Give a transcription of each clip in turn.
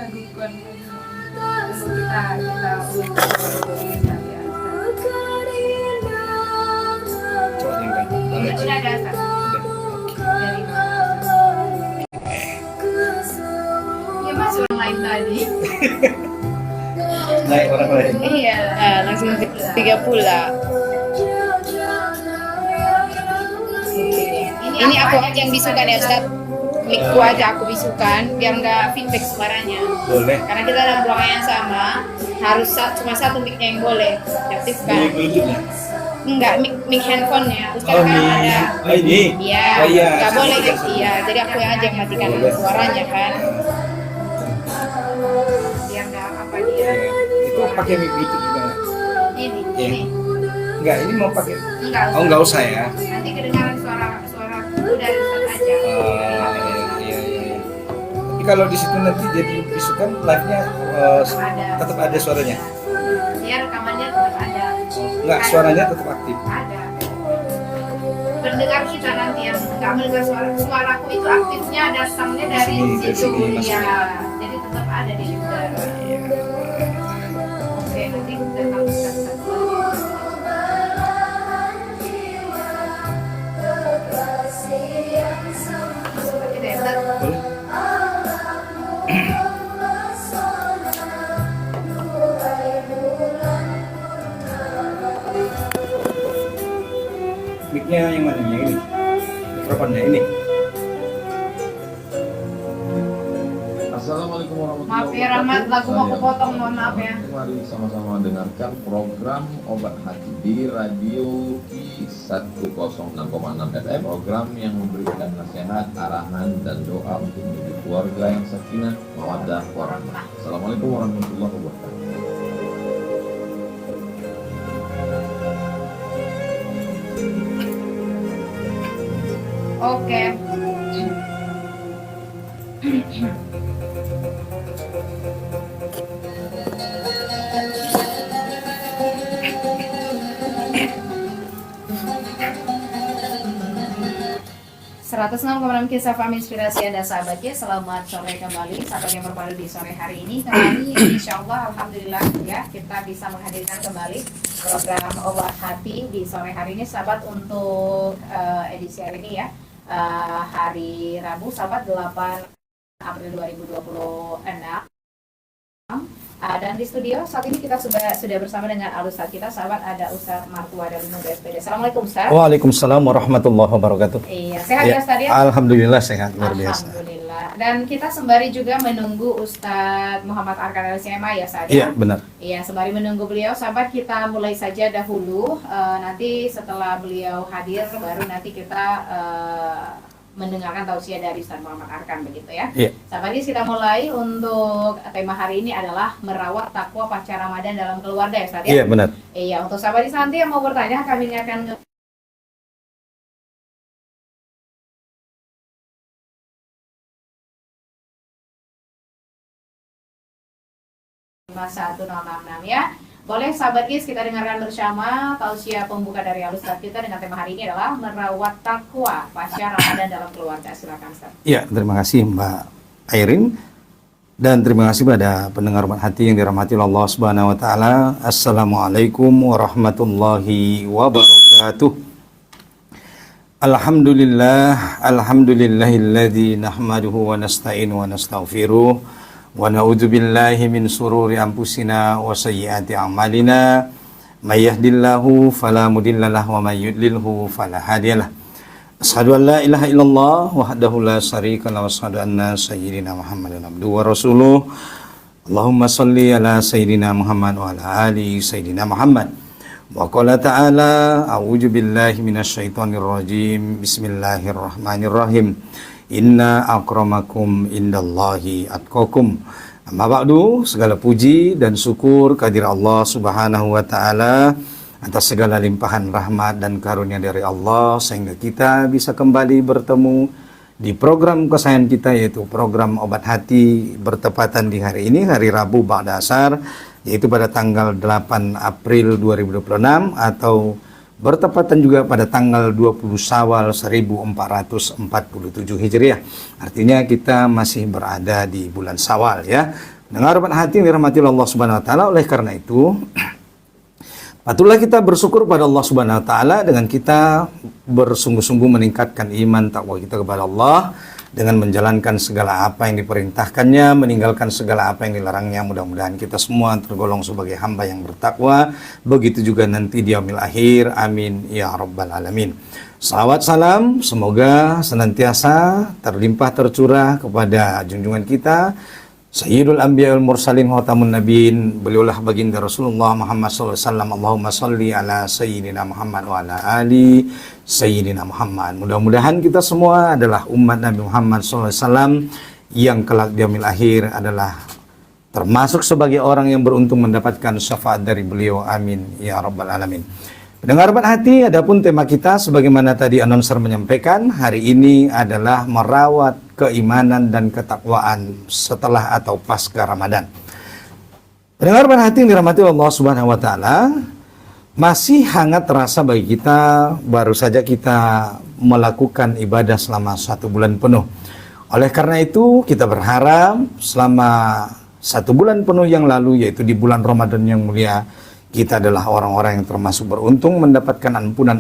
meragukan kita Coba nyanyikan. udah ada Ustaz. Dari ya Mas orang lain tadi. Naik orang lain. Iya, langsung 30 lah. Ini aku aja yang bisukan ya Ustaz. Mic-ku aja aku bisukan biar nggak feedback suaranya. Boleh. Karena kita dalam ruangan yang sama, harus cuma satu mic-nya yang boleh diaktifkan. Ini Bluetooth-nya. Enggak, mic handphone-nya. Ustaz Oh, kan ini. ada. Oh, ini. Iya, Oh, iya. nggak boleh gitu. Iya, jadi aku aja yang matikan Boleh. suaranya kan. Biar nggak apa dia. Itu pakai mic Bluetooth juga nggak? Ini, Iya. ini. Enggak, ini mau pakai. Enggak. Oh, enggak usah ya. Nanti kedengaran suara dari Ustaz aja. Iya. Tapi kalau di situ nanti jadi bisukan live-nya tetap ada suaranya. Ya rekamannya tetap ada. Enggak, suaranya tetap aktif. Ada. Pendengar kita nanti yang nggak mendengar suaraku itu aktifnya datangnya dari Dari situ. sini, Ya, maksudnya. jadi tetap ada di udara. Oke, nanti kita lakukan satu. Seperti itu ya, Ustaz. Boleh. Mic-nya yang mana? Yang ini? Mikrofonnya ini? Assalamualaikum warahmatullahi Maaf ya Rahmat, lagu mau Saya kepotong, mohon maaf ya. Mari sama-sama dengarkan program Obat Hati di Radio Ki 106,6 FM. Program yang memberikan nasihat, arahan, dan doa untuk menjadi keluarga yang sakinah, mawaddah, warahmah. Assalamualaikum warahmatullahi wabarakatuh. Oke. ...106,6 Kisah Fahmi Inspirasi Anda sahabatnya. Selamat sore kembali. Sahabat yang berbaru di sore hari ini. Kembali insya Allah Alhamdulillah ya, kita bisa menghadirkan kembali program Obat Hati di sore hari ini sahabat, untuk edisi hari ini ya, hari Rabu sahabat 8 April 2026. Dan di studio saat ini kita sudah bersama dengan Al-Ustaz kita sahabat, ada Ustaz Martua dari Muda SPD. Assalamualaikum Ustaz. Waalaikumsalam warahmatullahi wabarakatuh. Iya, sehat ya Ustaz ya? Alhamdulillah sehat, luar biasa. Alhamdulillah. Dan kita sembari juga menunggu Ustadz Muhammad Arkan LCMA ya Ustaz Iya, ya? benar. Iya, sembari menunggu beliau sahabat, kita mulai saja dahulu. Nanti setelah beliau hadir baru nanti kita mendengarkan tausiah dari Ustadz Muhammad Arkan begitu ya. Iya. Sahabat, kita mulai untuk tema hari ini adalah merawat takwa pasca Ramadan dalam keluarga ya Ustadz ya. Iya, benar. Iya, untuk sahabat nanti yang mau bertanya kami akan satu ya. Boleh sahabat guys, kita dengarkan bersama tausiah pembuka dari Al-Ustaz kita dengan tema hari ini adalah merawat takwa pasca Ramadan dalam keluarga. Silakan Ustaz. Iya, terima kasih Mbak Airin. Dan terima kasih pada pendengar Obat Hati yang dirahmati Allah Subhanahu wa taala. Assalamualaikum warahmatullahi wabarakatuh. Alhamdulillahilladzi nahmaduhu wa nasta'inu wa nastaghfiruh. Wa na'udzu billahi min sururi anfusina wa sayyiati a'malina. May yahdihillahu fala mudhillalah wa may yudlilhu fala hadiyalah. Asyhadu an la ilaha illallah wahdahu la syarika lahu wa asyhadu anna sayyidina Muhammadan abduhu wa rasuluh. Allahumma shalli ala sayyidina Muhammad wa ala ali sayyidina Muhammad. Wa qala ta'ala a'udzu billahi minasyaitonir rajim. Bismillahirrahmanirrahim. Inna akramakum indallahi atqakum. Amma ba'du, segala puji dan syukur kehadirat Allah Subhanahu wa taala atas segala limpahan rahmat dan karunia dari Allah sehingga kita bisa kembali bertemu di program kesayangan kita, yaitu program Obat Hati, bertepatan di hari ini, hari Rabu ba'da asar, yaitu pada tanggal 8 April 2026 atau bertepatan juga pada tanggal 20 Syawal 1447 Hijriah. Artinya kita masih berada di bulan Syawal ya. Dengar hati yang dirahmati Allah Subhanahu wa taala, oleh karena itu patutlah kita bersyukur pada Allah Subhanahu wa taala dengan kita bersungguh-sungguh meningkatkan iman takwa kita kepada Allah dengan menjalankan segala apa yang diperintahkannya, meninggalkan segala apa yang dilarangnya. Mudah-mudahan kita semua tergolong sebagai hamba yang bertakwa. Begitu juga nanti di yaumil akhir. Amin ya rabbal alamin. Salawat salam semoga senantiasa terlimpah tercurah kepada junjungan kita Sayyidul Anbiya wal Mursalin Khatamun Nabiin, beliaulah baginda Rasulullah Muhammad sallallahu alaihi wasallam. Allahumma shalli ala sayyidina Muhammad wa ala ali sayyidina Muhammad. Mudah-mudahan kita semua adalah umat Nabi Muhammad sallallahu alaihi wasallam yang kelak di yaumil akhir adalah termasuk sebagai orang yang beruntung mendapatkan syafaat dari beliau. Amin ya rabbal alamin. Pendengar hati, adapun tema kita sebagaimana tadi announcer menyampaikan, hari ini adalah merawat keimanan dan ketakwaan setelah atau pasca Ramadan. Pendengar hati yang dirahmati Allah Subhanahu wa taala, masih hangat terasa bagi kita, baru saja kita melakukan ibadah selama 1 bulan penuh. Oleh karena itu, kita berharap selama 1 bulan penuh yang lalu, yaitu di bulan Ramadan yang mulia, kita adalah orang-orang yang termasuk beruntung mendapatkan ampunan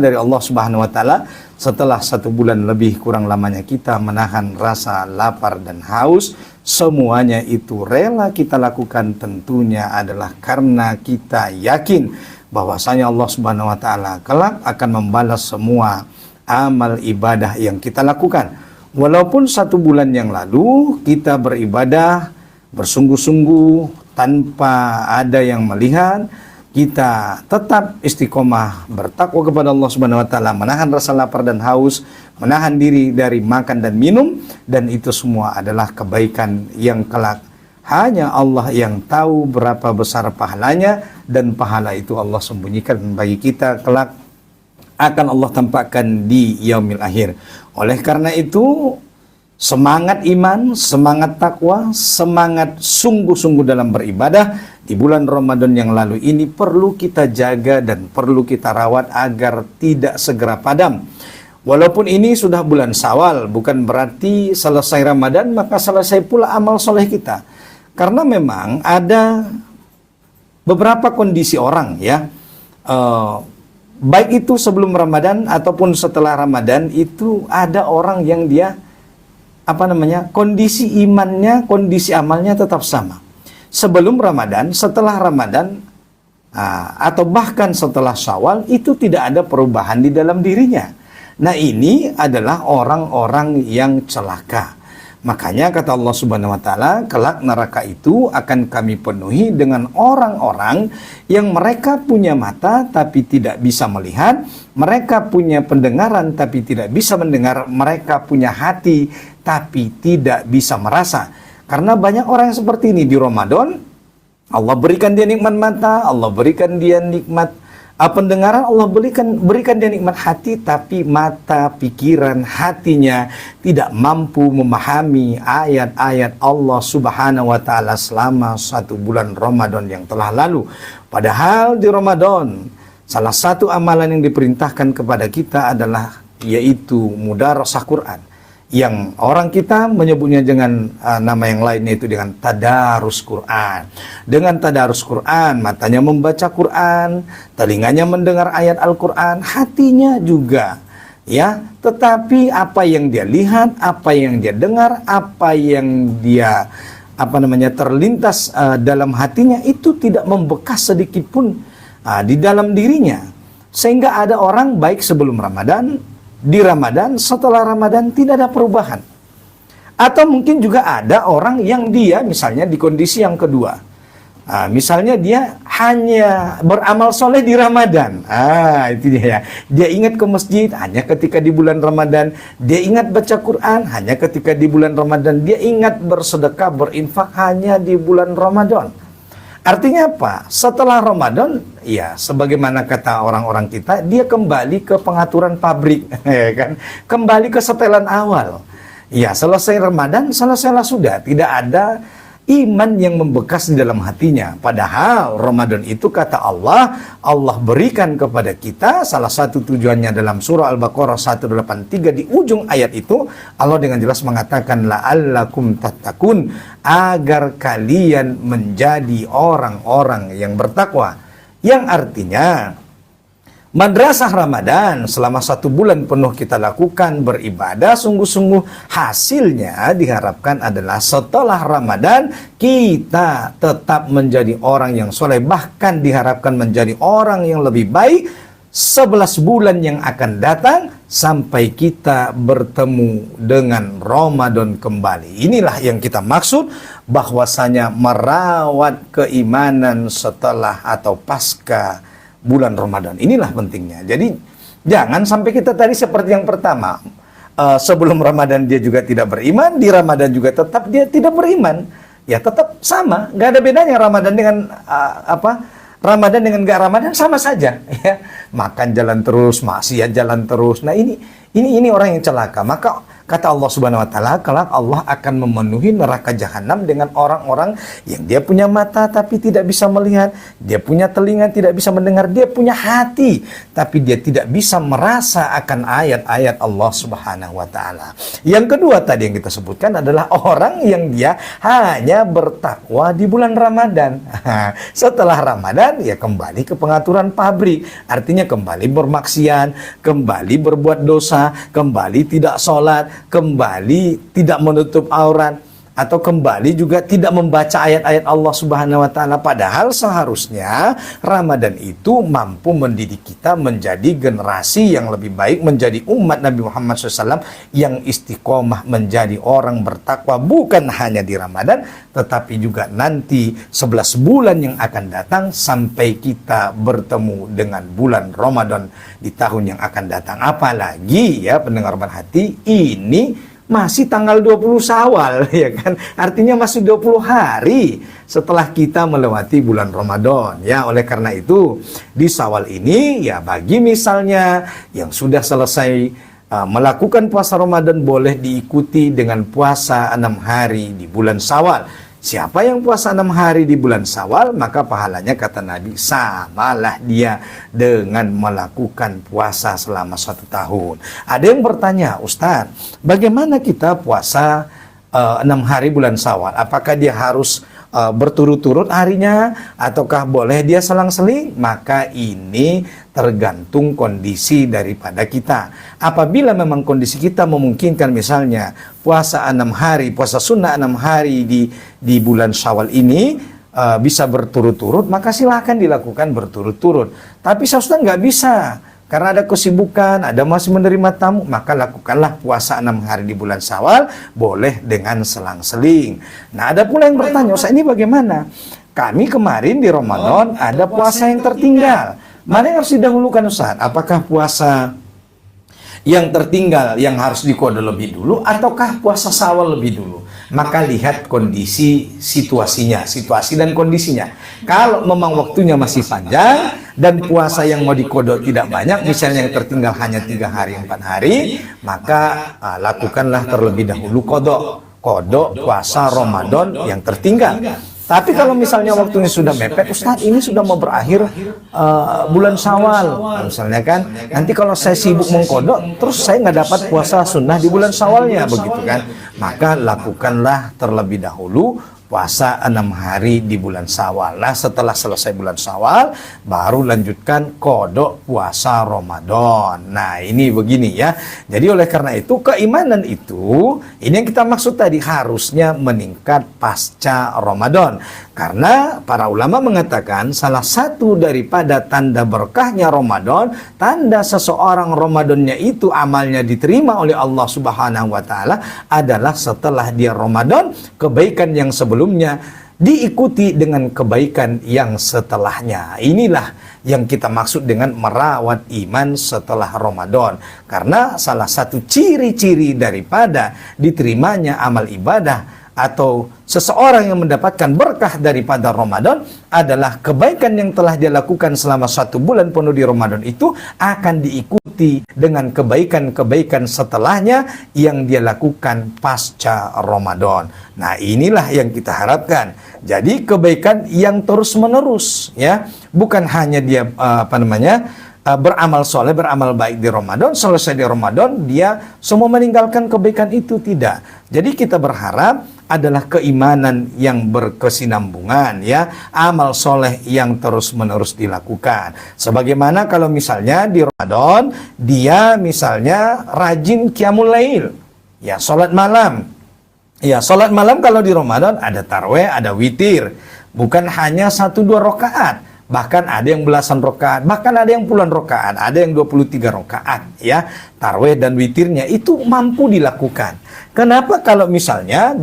dari Allah Subhanahu wa taala setelah 1 bulan lebih kurang lamanya kita menahan rasa lapar dan haus. Semuanya itu rela kita lakukan tentunya adalah karena kita yakin bahwasanya Allah Subhanahu wa taala kelak akan membalas semua amal ibadah yang kita lakukan. Walaupun 1 bulan yang lalu kita beribadah bersungguh-sungguh tanpa ada yang melihat, kita tetap istiqomah bertakwa kepada Allah Subhanahu wa taala, menahan rasa lapar dan haus, menahan diri dari makan dan minum, dan itu semua adalah kebaikan yang kelak hanya Allah yang tahu berapa besar pahalanya, dan pahala itu Allah sembunyikan bagi kita kelak akan Allah tampakkan di yaumil akhir. Oleh karena itu, semangat iman, semangat takwa, semangat sungguh-sungguh dalam beribadah di bulan Ramadan yang lalu ini perlu kita jaga dan perlu kita rawat agar tidak segera padam. Walaupun ini sudah bulan Syawal, bukan berarti selesai Ramadan maka selesai pula amal soleh kita. Karena memang ada beberapa kondisi orang ya, baik itu sebelum Ramadan ataupun setelah Ramadan, itu ada orang yang dia kondisi imannya, kondisi amalnya tetap sama. Sebelum Ramadan, setelah Ramadan, atau bahkan setelah Syawal, itu tidak ada perubahan di dalam dirinya. Nah, ini adalah orang-orang yang celaka. Makanya kata Allah Subhanahu wa taala, kelak neraka itu akan kami penuhi dengan orang-orang yang mereka punya mata tapi tidak bisa melihat, mereka punya pendengaran tapi tidak bisa mendengar, mereka punya hati tapi tidak bisa merasa. Karena banyak orang yang seperti ini di Ramadan, Allah berikan dia nikmat mata, Allah berikan dia nikmat pendengaran, Allah berikan dia nikmat hati, tapi mata, pikiran, hatinya tidak mampu memahami ayat-ayat Allah Subhanahu wa taala selama 1 bulan Ramadan yang telah lalu. Padahal di Ramadan salah satu amalan yang diperintahkan kepada kita adalah yaitu mudarasah Quran, yang orang kita menyebutnya dengan nama yang lainnya itu dengan tadarus Quran. Dengan tadarus Quran, matanya membaca Quran, telinganya mendengar ayat Al-Quran, hatinya juga ya. Tetapi apa yang dia lihat, apa yang dia dengar, apa yang dia terlintas dalam hatinya itu tidak membekas sedikit pun di dalam dirinya. Sehingga ada orang baik sebelum Ramadan, di Ramadan, setelah Ramadan tidak ada perubahan. Atau mungkin juga ada orang yang dia misalnya di kondisi yang kedua, misalnya dia hanya beramal soleh di Ramadan. Itu dia ya. Dia ingat ke masjid hanya ketika di bulan Ramadan, dia ingat baca Quran hanya ketika di bulan Ramadan, dia ingat bersedekah, berinfak hanya di bulan Ramadan. Artinya apa? Setelah Ramadan, ya sebagaimana kata orang-orang kita, dia kembali ke pengaturan pabrik, ya kan? Kembali ke setelan awal. Ya, selesai Ramadan, selesailah sudah. Tidak ada iman yang membekas di dalam hatinya. Padahal Ramadan itu kata Allah, Allah berikan kepada kita, salah satu tujuannya dalam surah Al-Baqarah 183 di ujung ayat itu, Allah dengan jelas mengatakan la'allakum tattaqun, agar kalian menjadi orang-orang yang bertakwa. Yang artinya Madrasah Ramadan selama 1 bulan penuh kita lakukan beribadah sungguh-sungguh, hasilnya diharapkan adalah setelah Ramadan kita tetap menjadi orang yang soleh, bahkan diharapkan menjadi orang yang lebih baik 11 bulan yang akan datang sampai kita bertemu dengan Ramadan kembali. Inilah yang kita maksud bahwasanya merawat keimanan setelah atau pasca bulan Ramadan. Inilah pentingnya. Jadi jangan sampai kita tadi seperti yang pertama, sebelum Ramadan dia juga tidak beriman, di Ramadan juga tetap dia tidak beriman. Ya tetap sama, nggak ada bedanya Ramadan dengan Ramadan dengan nggak Ramadan sama saja. Ya, makan jalan terus, maksiat jalan terus. Nah ini orang yang celaka. Maka kata Allah Subhanahu wa taala, kelak Allah akan memenuhi neraka jahanam dengan orang-orang yang dia punya mata tapi tidak bisa melihat, dia punya telinga tidak bisa mendengar, dia punya hati tapi dia tidak bisa merasa akan ayat-ayat Allah Subhanahu wa taala. Yang kedua tadi yang kita sebutkan adalah orang yang dia hanya bertakwa di bulan Ramadan. Setelah Ramadan ya kembali ke pengaturan pabrik, artinya kembali bermaksiat, kembali berbuat dosa, kembali tidak sholat, kembali tidak menutup aurat, atau kembali juga tidak membaca ayat-ayat Allah Subhanahu wa taala. Padahal seharusnya Ramadan itu mampu mendidik kita menjadi generasi yang lebih baik, menjadi umat Nabi Muhammad SAW yang istiqomah menjadi orang bertakwa, bukan hanya di Ramadan tetapi juga nanti 11 bulan yang akan datang sampai kita bertemu dengan bulan Ramadan di tahun yang akan datang. Apalagi ya pendengar berhati, ini masih tanggal 20 Syawal, ya kan? Artinya masih 20 hari setelah kita melewati bulan Ramadan. Ya, oleh karena itu di Syawal ini ya bagi misalnya yang sudah selesai melakukan puasa Ramadan boleh diikuti dengan puasa 6 hari di bulan Syawal. Siapa yang puasa 6 hari di bulan Syawal, maka pahalanya kata Nabi samalah dia dengan melakukan puasa selama 1 tahun. Ada yang bertanya, Ustadz, bagaimana kita puasa 6 hari bulan Syawal? Apakah dia harus berturut-turut harinya ataukah boleh dia selang-seling? Maka ini tergantung kondisi daripada kita. Apabila memang kondisi kita memungkinkan, misalnya puasa 6 hari, puasa sunnah 6 hari di bulan Syawal ini bisa berturut-turut, maka silahkan dilakukan berturut-turut. Tapi seharusnya nggak bisa, karena ada kesibukan, ada masih menerima tamu, maka lakukanlah puasa 6 hari di bulan Syawal, boleh dengan selang-seling. Nah, ada pula yang bertanya, Ustaz, ini bagaimana? Kami kemarin di Ramadan ada puasa yang tertinggal. Mana yang harus didahulukan, Ustaz? Apakah puasa yang tertinggal yang harus dikode lebih dulu, ataukah puasa Syawal lebih dulu? Maka lihat kondisi situasinya, situasi dan kondisinya. Kalau memang waktunya masih panjang dan puasa yang mau dikodok tidak banyak, misalnya yang tertinggal hanya 3 hari 4 hari, maka lakukanlah terlebih dahulu kodok puasa Ramadan yang tertinggal. Tapi kalau misalnya waktunya sudah mepet, Ustaz ini sudah mau berakhir bulan Syawal, misalnya kan, nanti kalau saya sibuk mengkodok, terus saya nggak dapat puasa sunnah di bulan Syawalnya, begitu kan? Maka lakukanlah terlebih dahulu puasa 6 hari di bulan Syawal. Nah, setelah selesai bulan Syawal, baru lanjutkan kodok puasa Ramadan. Nah, ini begini ya. Jadi oleh karena itu, keimanan itu, ini yang kita maksud tadi, harusnya meningkat pasca Ramadan. Karena para ulama mengatakan salah satu daripada tanda berkahnya Ramadan, tanda seseorang Ramadannya itu amalnya diterima oleh Allah Subhanahu wa taala adalah setelah dia Ramadan, kebaikan yang sebelumnya diikuti dengan kebaikan yang setelahnya. Inilah yang kita maksud dengan merawat iman setelah Ramadan. Karena salah satu ciri-ciri daripada diterimanya amal ibadah atau seseorang yang mendapatkan berkah daripada Ramadan adalah kebaikan yang telah dia lakukan selama 1 bulan penuh di Ramadan itu akan diikuti dengan kebaikan-kebaikan setelahnya yang dia lakukan pasca Ramadan. Nah, inilah yang kita harapkan. Jadi kebaikan yang terus-menerus, ya, bukan hanya dia beramal soleh, beramal baik di Ramadan, selesai di Ramadan dia semua meninggalkan kebaikan itu, tidak. Jadi kita berharap adalah keimanan yang berkesinambungan, ya, amal soleh yang terus-menerus dilakukan. Sebagaimana kalau misalnya di Ramadan dia misalnya rajin qiyamul lail, ya, salat malam. Ya, salat malam kalau di Ramadan ada tarawih, ada witir, bukan hanya 1-2 rakaat. Bahkan ada yang belasan rakaat, bahkan ada yang puluhan rakaat, ada yang 23 rakaat, ya. Tarawih dan witirnya itu mampu dilakukan. Kenapa kalau misalnya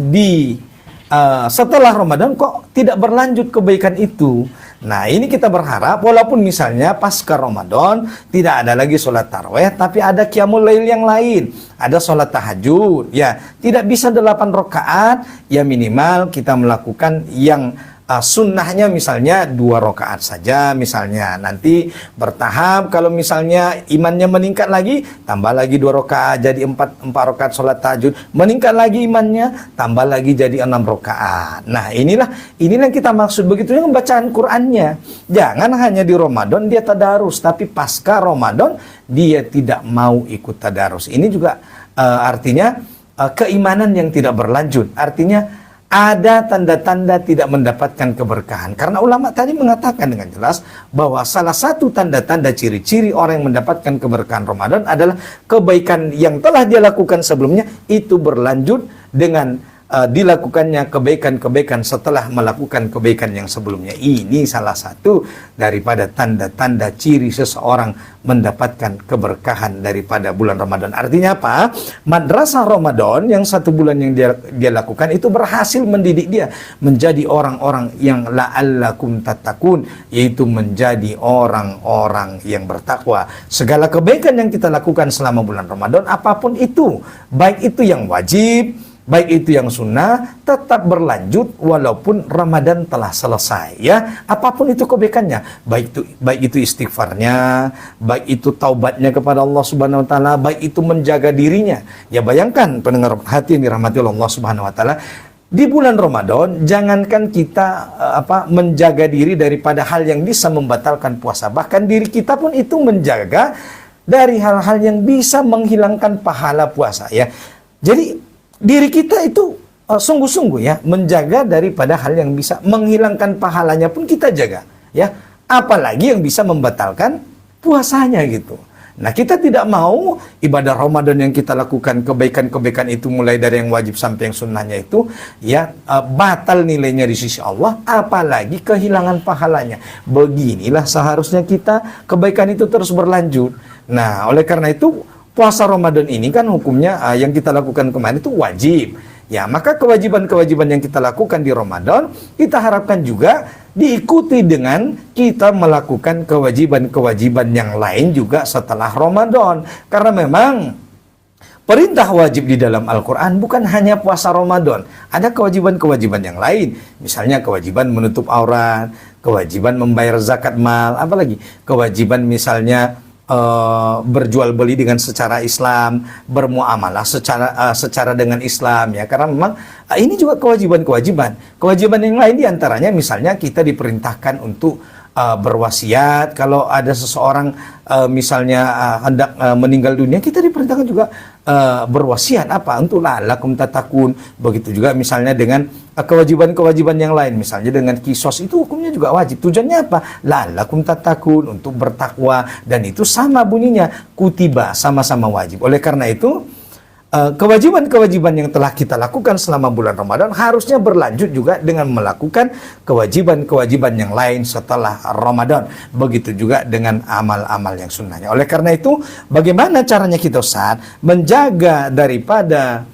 setelah Ramadan kok tidak berlanjut kebaikan itu? Nah, ini kita berharap walaupun misalnya pasca Ramadan tidak ada lagi sholat tarawih, tapi ada qiyamul lail yang lain, ada sholat tahajud, ya. Tidak bisa 8 rakaat, ya minimal kita melakukan yang sunnahnya misalnya 2 rakaat saja, misalnya nanti bertahap. Kalau misalnya imannya meningkat lagi, tambah lagi 2 rakaat jadi 4 rakaat sholat tahajud, meningkat lagi imannya, tambah lagi jadi 6 rakaat. Nah, inilah yang kita maksud, begitu dengan bacaan Qur'annya. Jangan hanya di Ramadan dia tadarus, tapi pasca Ramadan dia tidak mau ikut tadarus. Ini juga artinya keimanan yang tidak berlanjut, artinya ada tanda-tanda tidak mendapatkan keberkahan. Karena ulama tadi mengatakan dengan jelas bahwa salah satu tanda-tanda ciri-ciri orang yang mendapatkan keberkahan Ramadan adalah kebaikan yang telah dia lakukan sebelumnya itu berlanjut dengan dilakukannya kebaikan-kebaikan setelah melakukan kebaikan yang sebelumnya. Ini salah satu daripada tanda-tanda ciri seseorang mendapatkan keberkahan daripada bulan Ramadan. Artinya apa? Madrasah Ramadan yang 1 bulan yang dia lakukan itu berhasil mendidik dia menjadi orang-orang yang la'allakum tattaqun, yaitu menjadi orang-orang yang bertakwa. Segala kebaikan yang kita lakukan selama bulan Ramadan, apapun itu, baik itu yang wajib, baik itu yang sunnah, tetap berlanjut walaupun Ramadan telah selesai, ya. Apapun itu kebaikannya, baik itu istighfarnya, baik itu taubatnya kepada Allah Subhanahu wa taala, baik itu menjaga dirinya. Ya, bayangkan pendengar hati yang dirahmati Allah Subhanahu wa taala, di bulan Ramadan jangankan kita menjaga diri daripada hal yang bisa membatalkan puasa, bahkan diri kita pun itu menjaga dari hal-hal yang bisa menghilangkan pahala puasa, ya. Jadi diri kita itu sungguh-sungguh, ya, menjaga daripada hal yang bisa menghilangkan pahalanya pun kita jaga, ya. Apalagi yang bisa membatalkan puasanya gitu. Nah, kita tidak mau ibadah Ramadan yang kita lakukan, kebaikan-kebaikan itu mulai dari yang wajib sampai yang sunnahnya itu, ya, batal nilainya di sisi Allah, apalagi kehilangan pahalanya. Beginilah seharusnya kita kebaikan itu terus berlanjut. Nah, oleh karena itu puasa Ramadan ini kan hukumnya yang kita lakukan kemarin itu wajib. Ya, maka kewajiban-kewajiban yang kita lakukan di Ramadan kita harapkan juga diikuti dengan kita melakukan kewajiban-kewajiban yang lain juga setelah Ramadan. Karena memang perintah wajib di dalam Al-Quran bukan hanya puasa Ramadan. Ada kewajiban-kewajiban yang lain. Misalnya kewajiban menutup aurat, kewajiban membayar zakat mal, apalagi kewajiban misalnya berjual beli dengan secara Islam, bermuamalah secara dengan Islam, ya. Karena memang ini juga kewajiban yang lain diantaranya misalnya kita diperintahkan untuk berwasiat. Kalau ada seseorang misalnya hendak meninggal dunia, kita diperintahkan juga berwasiat untuk la'allakum tattaqun. Begitu juga misalnya dengan kewajiban-kewajiban yang lain, misalnya dengan kisos itu hukumnya juga wajib. Tujuannya apa? La'allakum tattaqun, untuk bertakwa, dan itu sama bunyinya, kutiba, sama-sama wajib. Oleh karena itu kewajiban-kewajiban yang telah kita lakukan selama bulan Ramadan harusnya berlanjut juga dengan melakukan kewajiban-kewajiban yang lain setelah Ramadan. Begitu juga dengan amal-amal yang sunnahnya. Oleh karena itu, bagaimana caranya kita, Ustaz, menjaga daripada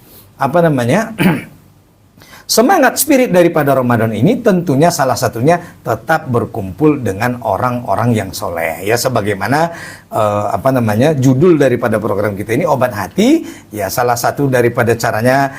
semangat spirit daripada Ramadan ini tentunya salah satunya tetap berkumpul dengan orang-orang yang soleh. Ya, sebagaimana judul daripada program kita ini Obat Hati. Ya, salah satu daripada caranya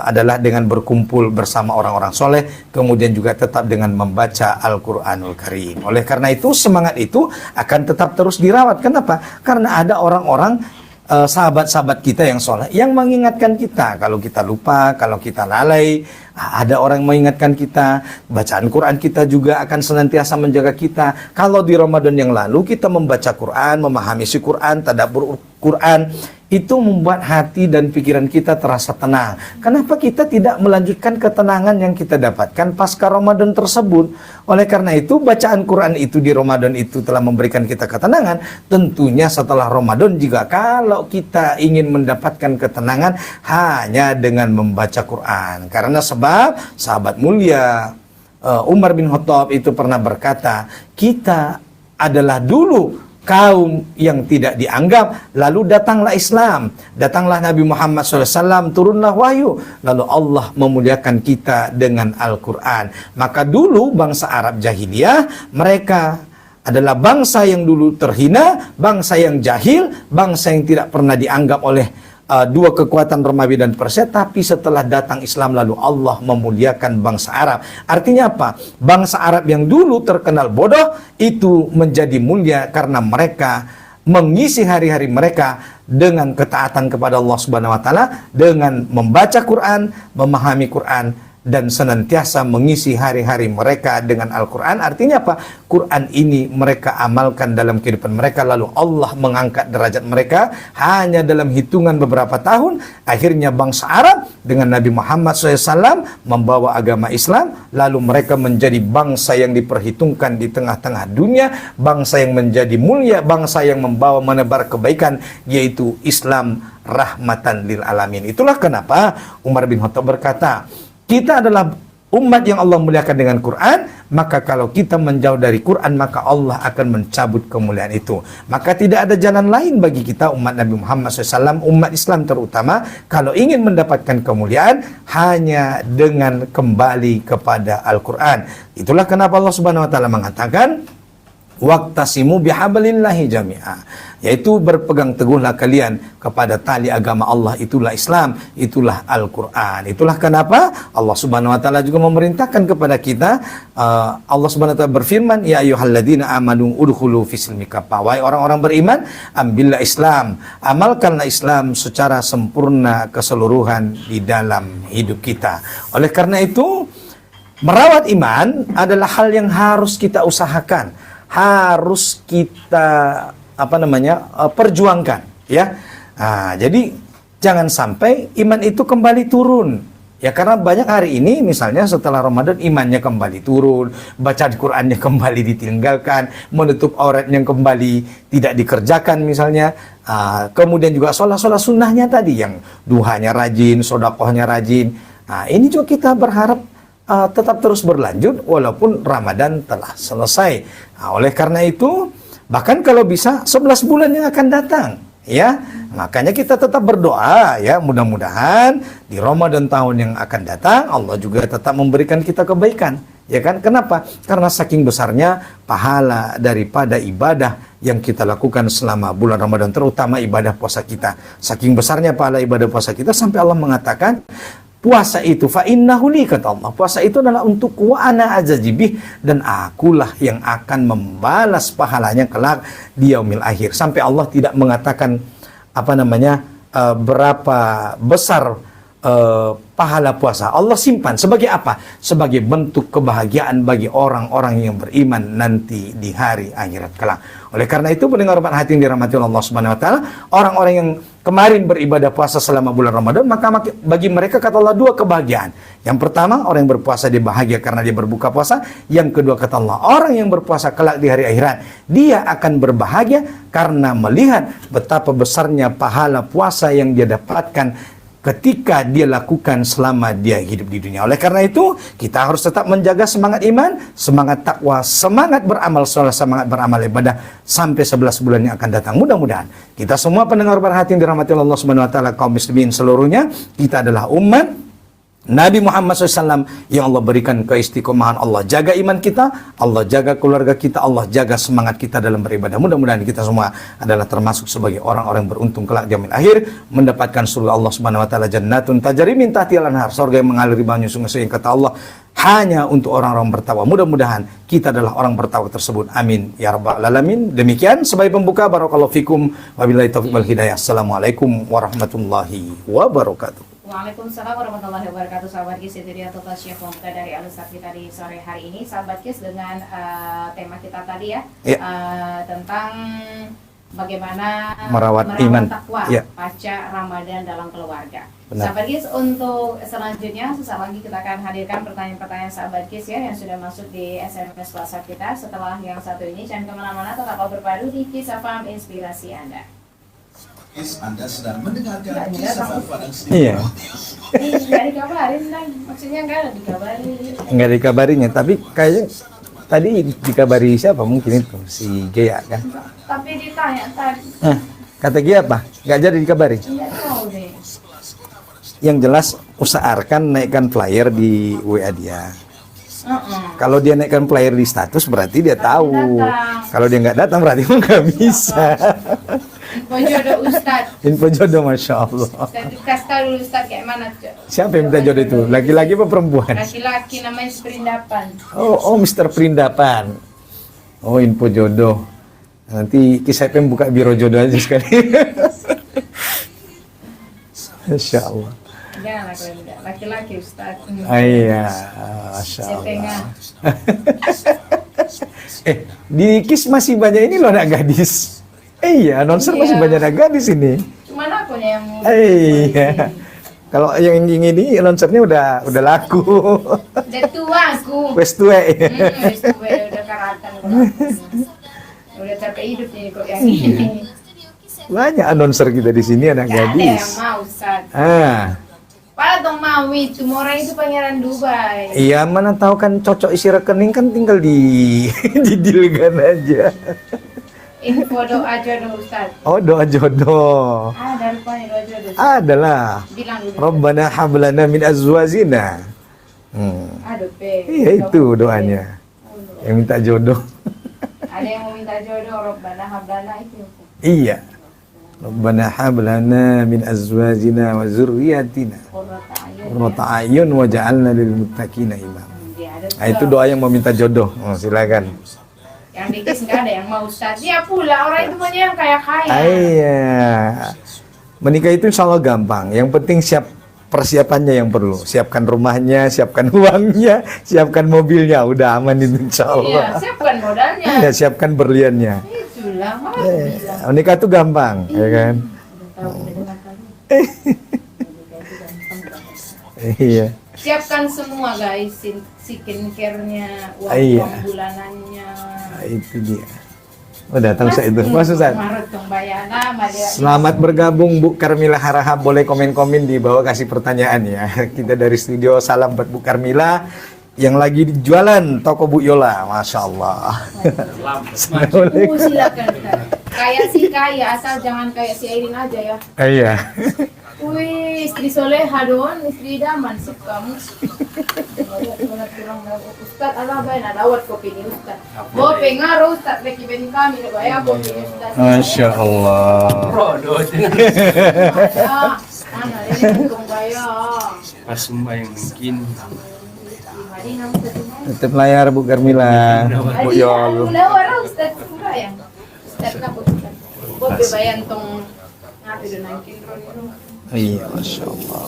adalah dengan berkumpul bersama orang-orang soleh, kemudian juga tetap dengan membaca Al-Quranul Karim. Oleh karena itu semangat itu akan tetap terus dirawat. Kenapa? Karena ada orang-orang sahabat-sahabat kita yang soleh yang mengingatkan kita kalau kita lupa, kalau kita lalai. Ada orang yang mengingatkan kita. Bacaan Quran kita juga akan senantiasa menjaga kita. Kalau di Ramadan yang lalu kita membaca Quran, memahami isi Quran, tadabbur Quran, itu membuat hati dan pikiran kita terasa tenang. Kenapa kita tidak melanjutkan ketenangan yang kita dapatkan pasca Ramadan tersebut? Oleh karena itu, bacaan Quran itu di Ramadan itu telah memberikan kita ketenangan. Tentunya setelah Ramadan juga kalau kita ingin mendapatkan ketenangan hanya dengan membaca Quran. Karena sebab sahabat mulia Umar bin Khattab itu pernah berkata, kita adalah dulu kaum yang tidak dianggap, lalu datanglah Islam, datanglah Nabi Muhammad SAW, turunlah wahyu, lalu Allah memuliakan kita dengan Al-Quran. Maka dulu bangsa Arab jahiliyah, mereka adalah bangsa yang dulu terhina, bangsa yang jahil, bangsa yang tidak pernah dianggap oleh dua kekuatan Romawi dan Persia. Tapi setelah datang Islam lalu Allah memuliakan bangsa Arab. Artinya apa? Bangsa Arab yang dulu terkenal bodoh itu menjadi mulia karena mereka mengisi hari-hari mereka dengan ketaatan kepada Allah Subhanahu wa taala, dengan membaca Quran, memahami Quran, dan senantiasa mengisi hari-hari mereka dengan Al-Quran. Artinya apa? Quran ini mereka amalkan dalam kehidupan mereka, lalu Allah mengangkat derajat mereka hanya dalam hitungan beberapa tahun. Akhirnya bangsa Arab dengan Nabi Muhammad SAW membawa agama Islam, lalu mereka menjadi bangsa yang diperhitungkan di tengah-tengah dunia, bangsa yang menjadi mulia, bangsa yang membawa menebar kebaikan, yaitu Islam rahmatan lil alamin. Itulah kenapa Umar bin Khattab berkata, kita adalah umat yang Allah muliakan dengan Quran, maka kalau kita menjauh dari Quran, maka Allah akan mencabut kemuliaan itu. Maka tidak ada jalan lain bagi kita umat Nabi Muhammad SAW, umat Islam terutama, kalau ingin mendapatkan kemuliaan, hanya dengan kembali kepada Al-Quran. Itulah kenapa Allah Subhanahu wa taala mengatakan, waqtasimu bihablillahi jami'a, yaitu berpegang teguhlah kalian kepada tali agama Allah, itulah Islam, itulah Al-Quran. Itulah kenapa Allah Subhanahu wa taala juga memerintahkan kepada kita, Allah Subhanahu wa taala berfirman, ya ayyuhalladzina amanu udkhulu fisilmi kafah, wahai orang-orang beriman, ambillah Islam, amalkanlah Islam secara sempurna keseluruhan di dalam hidup kita. Oleh karena itu, merawat iman adalah hal yang harus kita usahakan, harus kita perjuangkan, ya. Jadi jangan sampai iman itu kembali turun, ya, karena banyak hari ini misalnya setelah Ramadan imannya kembali turun, bacaan Qurannya kembali ditinggalkan, menutup auratnya kembali tidak dikerjakan misalnya, kemudian juga sholat sunnahnya tadi yang duhanya rajin, sodakohnya rajin. Ini juga kita berharap tetap terus berlanjut walaupun Ramadan telah selesai. Oleh karena itu, bahkan kalau bisa 11 bulan yang akan datang, ya, makanya kita tetap berdoa, ya, mudah-mudahan di Ramadan tahun yang akan datang Allah juga tetap memberikan kita kebaikan, ya kan? Kenapa? Karena saking besarnya pahala daripada ibadah yang kita lakukan selama bulan Ramadan, terutama ibadah puasa kita. Saking besarnya pahala ibadah puasa kita sampai Allah mengatakan, puasa itu fa innahu li, kata Allah, puasa itu adalah untuk wa ana ajazibih, dan akulah yang akan membalas pahalanya kelak di yaumil akhir. Sampai Allah tidak mengatakan berapa besar pahala puasa. Allah simpan sebagai apa? Sebagai bentuk kebahagiaan bagi orang-orang yang beriman nanti di hari akhirat kelak. Oleh karena itu, pendengar Obat Hati yang dirahmati Allah Subhanahu wa taala, orang-orang yang kemarin beribadah puasa selama bulan Ramadan, maka bagi mereka, kata Allah, dua kebahagiaan. Yang pertama, orang yang berpuasa dia bahagia karena dia berbuka puasa. Yang kedua, kata Allah, orang yang berpuasa kelak di hari akhirat, dia akan berbahagia karena melihat betapa besarnya pahala puasa yang dia dapatkan ketika dia lakukan selama dia hidup di dunia. Oleh karena itu, kita harus tetap menjaga semangat iman, semangat takwa, semangat beramal soleh, semangat beramal ibadah sampai 11 bulan yang akan datang. Mudah-mudahan kita semua pendengar berhati yang dirahmati Allah Subhanahu wa taala, kaum muslimin seluruhnya, kita adalah umat Nabi Muhammad SAW yang Allah berikan keistiqomahan, Allah jaga iman kita, Allah jaga keluarga kita, Allah jaga semangat kita dalam beribadah. Mudah-mudahan kita semua adalah termasuk sebagai orang-orang yang beruntung kelak di yaumil akhir, mendapatkan surga Allah Subhanahu wa taala, jannatun tajri min tahtiha al-anhar, surga yang mengalir banyu sungai-sungai, kata Allah, hanya untuk orang-orang bertakwa. Mudah-mudahan kita adalah orang bertakwa tersebut. Amin ya rabbal alamin. Demikian sebagai pembuka, barakallahu fikum, wabillahi taufiq wal hidayah. Assalamualaikum warahmatullahi wabarakatuh. Waalaikumsalam warahmatullahi wabarakatuh. Sahabat KIS, itu dia tugas Syekh Pembuka dari Al-Ustaz kita di sore hari ini. Sahabat KIS, dengan tema kita tadi ya, tentang bagaimana merawat iman takwa pasca Ramadan dalam keluarga. Benar. Sahabat KIS, untuk selanjutnya sesaat lagi kita akan hadirkan pertanyaan-pertanyaan sahabat KIS ya, yang sudah masuk di SMS WhatsApp kita. Setelah yang satu ini, jangan kemana-mana, tetap berpadu di Kisah Faham Inspirasi Anda. Anda sedang mendengarkan Kisah Faham. Iya. Nggak dikabarin, Nang. Maksudnya nggak ada dikabarin. Nggak dikabarinya, tapi kayaknya tadi dikabari siapa, mungkin itu si Gea kan. Tapi ditanya tadi, Kata Gea apa? Nggak jadi dikabari. nggak tahu deh. Yang jelas usahakan naikkan flyer di WA dia. Kalau dia naikkan flyer di status berarti dia tahu. datang. Kalau dia nggak datang berarti nggak bisa. Info jodoh Ustad. Info jodoh, masya Allah. Ustad kasih tahu dulu Ustad kayak mana tuh? Siapa yang minta jodoh itu? Laki-laki apa perempuan? Laki-laki, namanya Perindapan. Oh, Mr. Perindapan. Oh, info jodoh. Nanti kisah buka biro jodoh aja sekali. Masya Allah. Jangan laki-laki Ustad. Iya, masya Allah. Di KIS masih banyak ini loh anak gadis. Iya, announcer masih banyak anak gadis ini. Cuman aku nih yang Iya. Kalau yang ini announcernya udah laku. udah tua aku. Wes tuwe. Wes tua, udah karatan. Udah capek hidup nih kok yang ini. Banyak announcer kita di sini anak Gak ada yang gadis. mau Ustad. Padahal dong mau itu, orang itu pangeran Dubai. Iya, mana tahu kan cocok isi rekening kan tinggal di didilgan aja. Info doa jodoh Ustad. Oh, doa jodoh. Ada rupanya doa jodoh. Adalah Bilang dulu. Rabbana hablana min azwajina. Aduh, Pe. Iya, itu doanya. Yang minta jodoh. Ada yang mau minta jodoh, Rabbana hablana itu. Iya. Rabbana hablana min azwajina wa zurriyatina qurrata a'yun waj'alna lil muttaqina imama. Nah, itu doa yang mau minta jodoh. Oh, silakan. Yang di KIS nggak ada yang mau Ustaz. Dia pula orang itu maunya yang kaya-kaya. Iya. Menikah itu insya Allah gampang. Yang penting siap persiapannya yang perlu. Siapkan rumahnya, siapkan uangnya, siapkan mobilnya. Udah aman itu insya Allah. Iya, siapkan modalnya. Ya, siapkan berliannya. Itulah, malah bilang. Menikah itu gampang, ya kan? Udah tahu, udah dengar kali. Iya. Siapkan semua guys, skincare-nya, uang Iya. bulanannya. Nah, itu dia. Oh, datang saya itu. Mas Ustaz. Selamat bergabung Bu Karmila Harahap. Boleh komen-komen di bawah, kasih pertanyaan ya. Kita dari studio salam buat Bu Karmila yang lagi jualan toko Bu Yola. Masya Allah. Silakan. Kayak si kaya, asal jangan kayak si Airin aja ya. Iya. Wih, istri soleha doang, istri idaman sih kamu. Ustaz, Allah baik nak dawat kopi ni Ustaz. Bawa pengaruh Ustaz, lagi beni kami, bayar kopi ni Ustaz. Masya Allah. Mana dia hitung bayar. Pas sembahyang mungkin Tetap layar Bu Karmila. Bu Yola. Mula orang Ustaz sembahyang. Ustaz kabut Ustaz. Bawa bayar tong ngapi do nangkin ron. Iya, Masya Allah.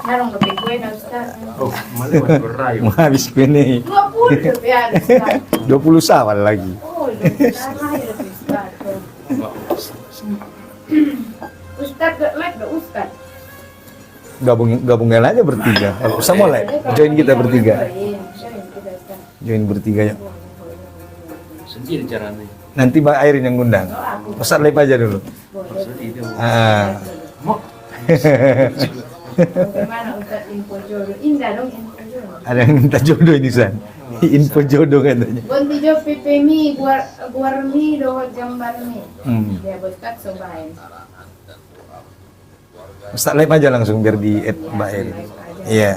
Narong lebih kue na Ustaz. oh malah berayu Mau habis kini 20 lebih ada Ustaz. 20 sawal lagi. Oh, lebih Ustaz. Ustaz like do Ustaz. Gabungin aja bertiga. Usah mulai. Join kita bertiga. Join bertiga ya. sendiri caranya. Nanti Mbak Airin yang ngundang. Ustaz live aja dulu. Maksud itu mau Bagaimana Ustaz info jodoh? Indah dong info jodoh. Ada yang minta jodoh ini San. Info jodoh katanya. Bonti jo PPMI buar mi do gambar mi. Dia Ustaz sobain. Ustaz live aja langsung biar di add Mbak Airin. Iya.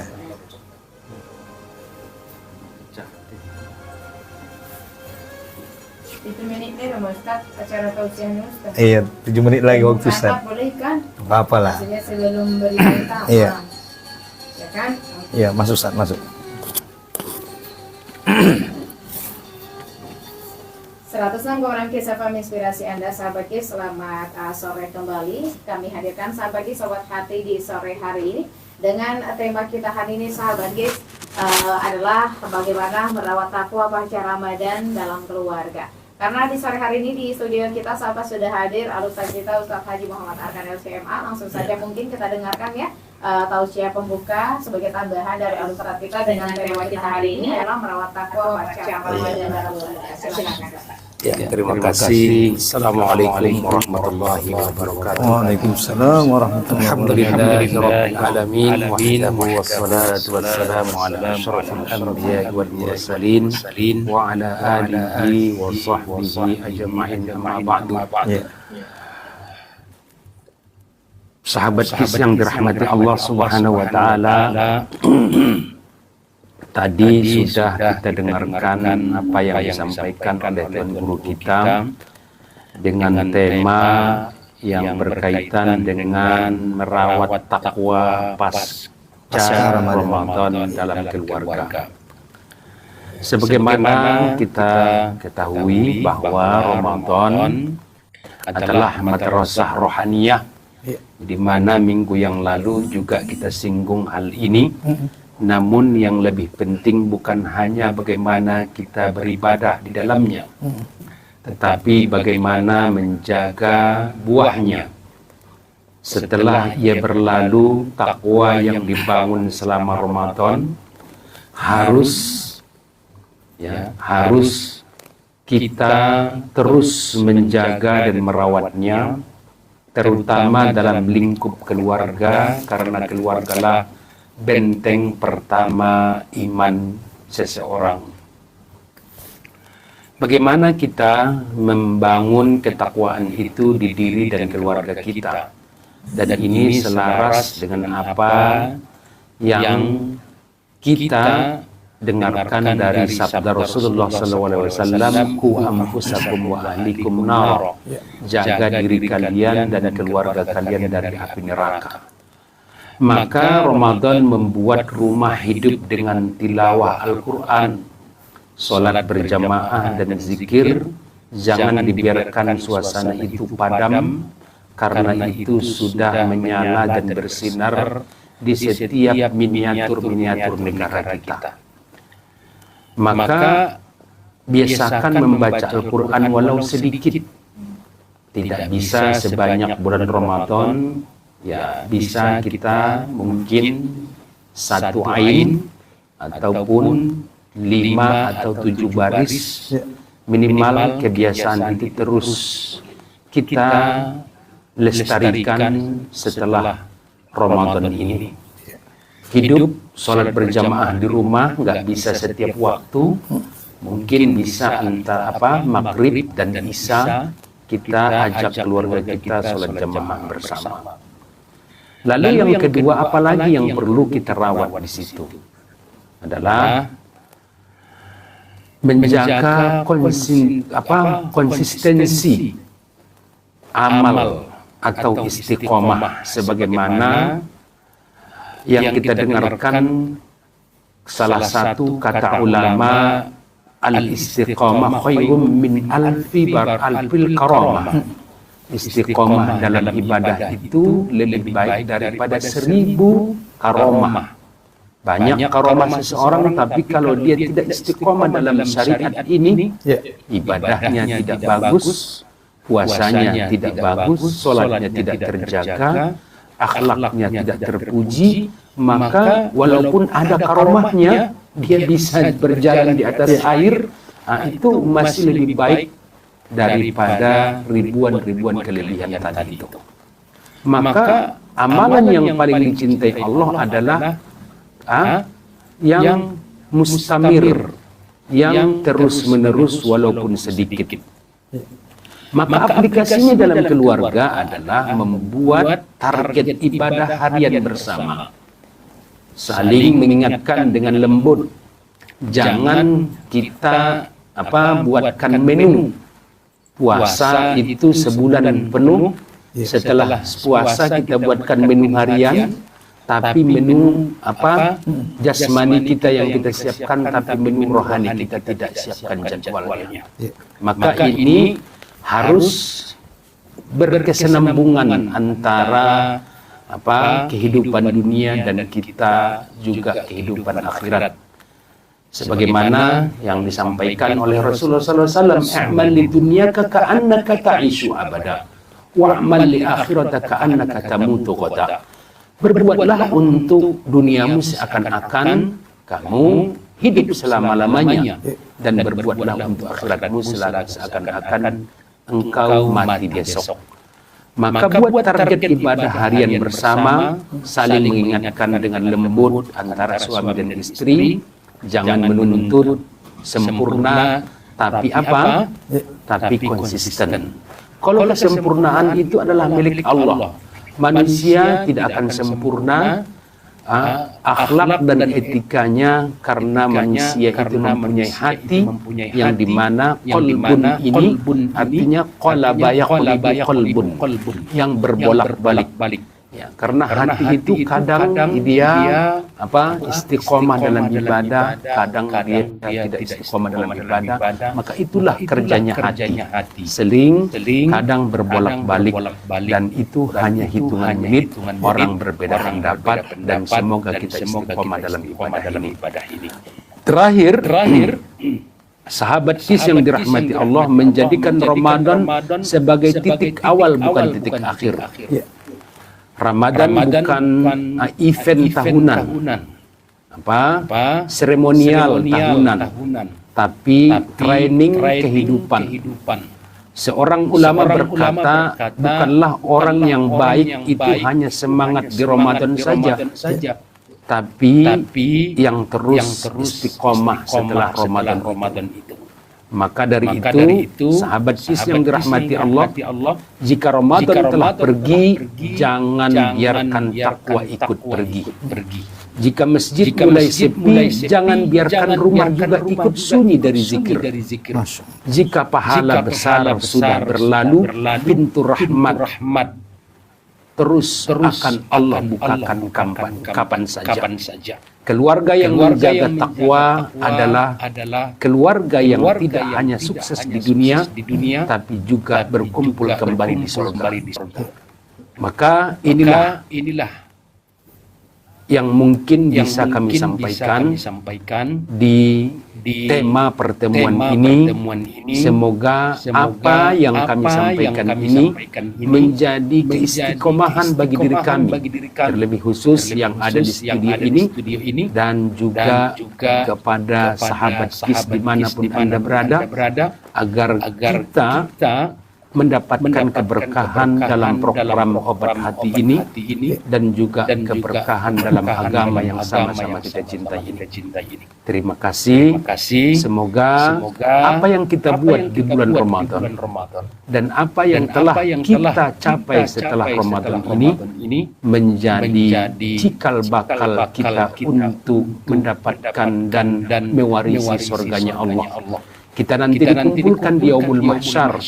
Itu menitnya nomor Ustaz, acara tausiahnya Ustaz. Iya, 7 menit lagi waktu Ustaz. Apa boleh kan? Apa lah. Maksudnya sebelum berita. Iya. Ya kan? Iya, masuk Ustaz, masuk. 106,6 Kiss FM inspirasi Anda sahabat Kiss. Selamat sore kembali. Kami hadirkan sahabat Kiss Sobat Hati di sore hari ini dengan tema kita hari ini sahabat Kiss adalah bagaimana merawat takwa pasca Ramadan dalam keluarga. Karena di sore hari ini di studio kita sahabat sudah hadir Ustaz kita Ustaz Haji Muhammad Arkan LCMA. Langsung saja mungkin kita dengarkan ya tausiah pembuka sebagai tambahan dari Ustaz kita dengan tema kita hari ini adalah merawat takwa pasca Ramadan dalam keluarga. Silakan. Ya, terima kasih. Assalamualaikum warahmatullahi wabarakatuh. Waalaikumsalam warahmatullahi Alhamdulillahirabbil alamin wahdahu wassalatu wassalamu ala asyrafil anbiya'i wal mursalin wa ala alihi wa sahbihi ajma'in amma ba'du. Sahabat Kiss yang dirahmati Allah Subhanahu wa taala, tadi sudah kita dengarkan apa yang disampaikan oleh Tuan Guru kita dengan tema yang berkaitan dengan merawat takwa pasca Ramadan dalam keluarga. Sebagaimana kita ketahui bahwa Ramadan adalah madrasah rohaniyah, di mana minggu yang lalu juga kita singgung hal ini. Namun yang lebih penting bukan hanya bagaimana kita beribadah di dalamnya, tetapi bagaimana menjaga buahnya. Setelah ia berlalu, takwa yang dibangun selama Ramadan harus kita terus menjaga dan merawatnya, terutama dalam lingkup keluarga, karena keluargalah benteng pertama iman seseorang. Bagaimana kita membangun ketakwaan itu di diri dan keluarga kita, dan ini selaras dengan apa yang kita dengarkan dari sabda Rasulullah SAW, "Qu anfusakum wa ahlikum nar." Jaga diri kalian dan keluarga kalian dari api neraka. Maka Ramadan membuat rumah hidup dengan tilawah Al-Quran, sholat berjamaah dan zikir. Jangan dibiarkan suasana itu padam, karena itu sudah menyala dan bersinar di setiap miniatur-miniatur negara kita. Maka biasakan membaca Al-Quran walau sedikit. Tidak bisa sebanyak bulan Ramadan. Ya, bisa kita mungkin 1 ain ataupun 5 atau 7 baris, minimal kebiasaan itu terus kita lestarikan setelah Ramadan ini. Hidup sholat berjamaah di rumah nggak bisa setiap waktu, mungkin bisa antara maghrib dan isya kita ajak keluarga kita sholat jamaah bersama. Lalu yang kedua, apalagi yang perlu kita rawat di situ adalah menjaga konsistensi amal atau istiqomah, sebagaimana yang kita dengarkan salah satu kata ulama, al-istiqomah khairum min alfil karamah. Istiqomah dalam ibadah itu lebih baik daripada 1000 karomah. Banyak karomah seseorang, tapi kalau dia tidak istiqomah dalam syariat ini, ibadahnya tidak bagus, puasanya tidak bagus, sholatnya tidak terjaga, akhlaknya tidak terpuji, maka walaupun ada karomahnya, dia bisa berjalan di atas air, itu masih lebih baik daripada ribuan-ribuan kelebihan tadi itu. Maka amalan yang paling dicintai Allah adalah yang mustamir, yang terus-menerus walaupun sedikit. Maka aplikasinya dalam keluarga adalah membuat target ibadah harian bersama. saling mengingatkan dengan lembut. Jangan kita buatkan menu puasa itu sebulan penuh. Setelah puasa kita buatkan menu harian, tapi menu jasmani kita yang kita siapkan, tapi menu rohani kita tidak siapkan jadwalnya. Maka ini harus berkesinambungan antara kehidupan dunia dan kita juga kehidupan akhirat. Sebagaimana yang disampaikan oleh Rasulullah SAW, "A'mal li dunyaka ka'annaka ta'ishu abada, wa'mal li akhiratika ka'annaka tamutu qada." Berbuatlah untuk duniamu seakan-akan kamu hidup selama-lamanya, dan berbuatlah untuk akhiratmu seakan-akan engkau mati besok. Maka buat target ibadah harian bersama, saling mengingatkan dengan lembut antara suami dan istri. Jangan menuntut sempurna, tapi tapi konsisten. Kalau kesempurnaan itu adalah milik Allah. Manusia tidak akan sempurna akhlak dan etikanya, karena manusia itu mempunyai hati yang dimana qalbun ini artinya qalaba yaqlibu qalbun, yang berbolak-balik. Ya, karena hati itu kadang dia istiqomah dalam ibadah, kadang dia tidak istiqomah dalam ibadah. Maka itulah kerjanya hati. Seling kadang berbolak-balik, dan itu hanya hitungan menit. Orang berbeda pendapat, dan semoga kita istiqomah dalam ibadah ini. Terakhir, sahabat Qis yang dirahmati Allah menjadikan Ramadan sebagai titik awal, bukan titik akhir. Ramadan bukan event tahunan, seremonial tahunan, tapi training kehidupan. Seorang ulama berkata, bukanlah orang yang baik itu hanya semangat di Ramadan saja, tapi yang terus istiqomah setelah Ramadan itu. Maka dari itu, sahabat Qis yang dirahmati Allah, jika Ramadan telah pergi, jangan biarkan takwa ikut pergi. Jika masjid mulai sepi, jangan biarkan rumah juga ikut sunyi dari zikir. Jika pahala besar sudah berlalu, pintu rahmat terus akan Allah bukakan kapan saja. Keluarga yang menjaga takwa adalah keluarga yang tidak hanya sukses di dunia, tapi juga berkumpul kembali di surga. Maka inilah yang mungkin bisa kami sampaikan di tema pertemuan ini. Semoga apa yang kami sampaikan ini menjadi keistiqomahan bagi diri kami, terlebih khusus yang ada di studio ini, dan juga kepada sahabat Qis dimanapun Anda berada, agar kita mendapatkan keberkahan dalam program obat hati ini, dan juga keberkahan dalam agama yang sama-sama kita cintai ini. Terima kasih. Semoga apa yang kita buat di bulan Ramadan dan apa yang telah kita capai setelah Ramadan ini menjadi cikal bakal kita untuk mendapatkan dan mewarisi surganya Allah. Kita nanti dikumpulkan di Yaumul Mahsyar.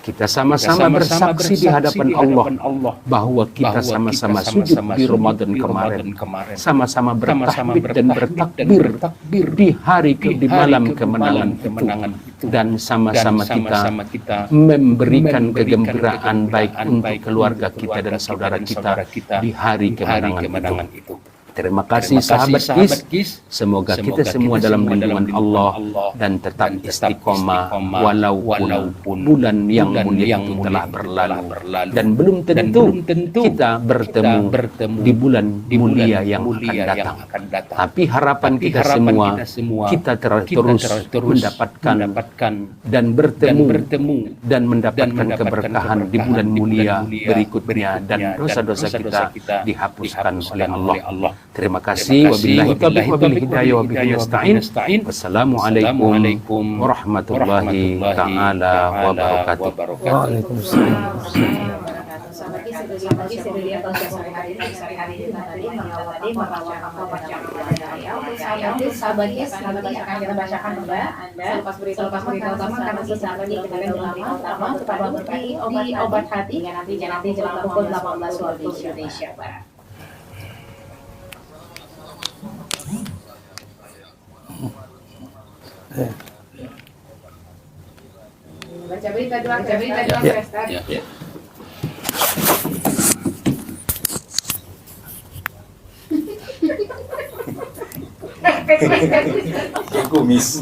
Kita sama-sama bersaksi di hadapan Allah bahwa kita sama-sama sujud di Ramadan kemarin, sama-sama bertahmid dan bertakbir di hari di malam kemenangan itu, dan sama-sama kita memberikan kegembiraan baik untuk keluarga kita dan saudara kita di hari kemenangan itu. Terima kasih sahabat Qis. Semoga kita semua dalam lindungan Allah dan tetap istiqomah walaupun bulan yang mulia itu telah berlalu, dan belum tentu kita bertemu di bulan mulia yang akan datang. Tapi harapan kita semua, kita terus mendapatkan dan bertemu dan mendapatkan keberkahan di bulan mulia berikutnya, dan dosa-dosa kita dihapuskan oleh Allah. Terima kasih. Wabillahi taufiq wabil hidayah wabihi nasta'in. Wassalamualaikum warahmatullahi taala wabarakatuh. Waalaikumsalam. dia sehari-hari ini tadi merawat membaca sahabatnya akan kita bacakan kepada Anda selepas berita utama karena sesaat lagi kita akan berita utama tetaplah berkati di obat hati nanti jelang pukul 18 waktu Indonesia Barat. Baca berita dulu, Ustaz. Ya. Kumis.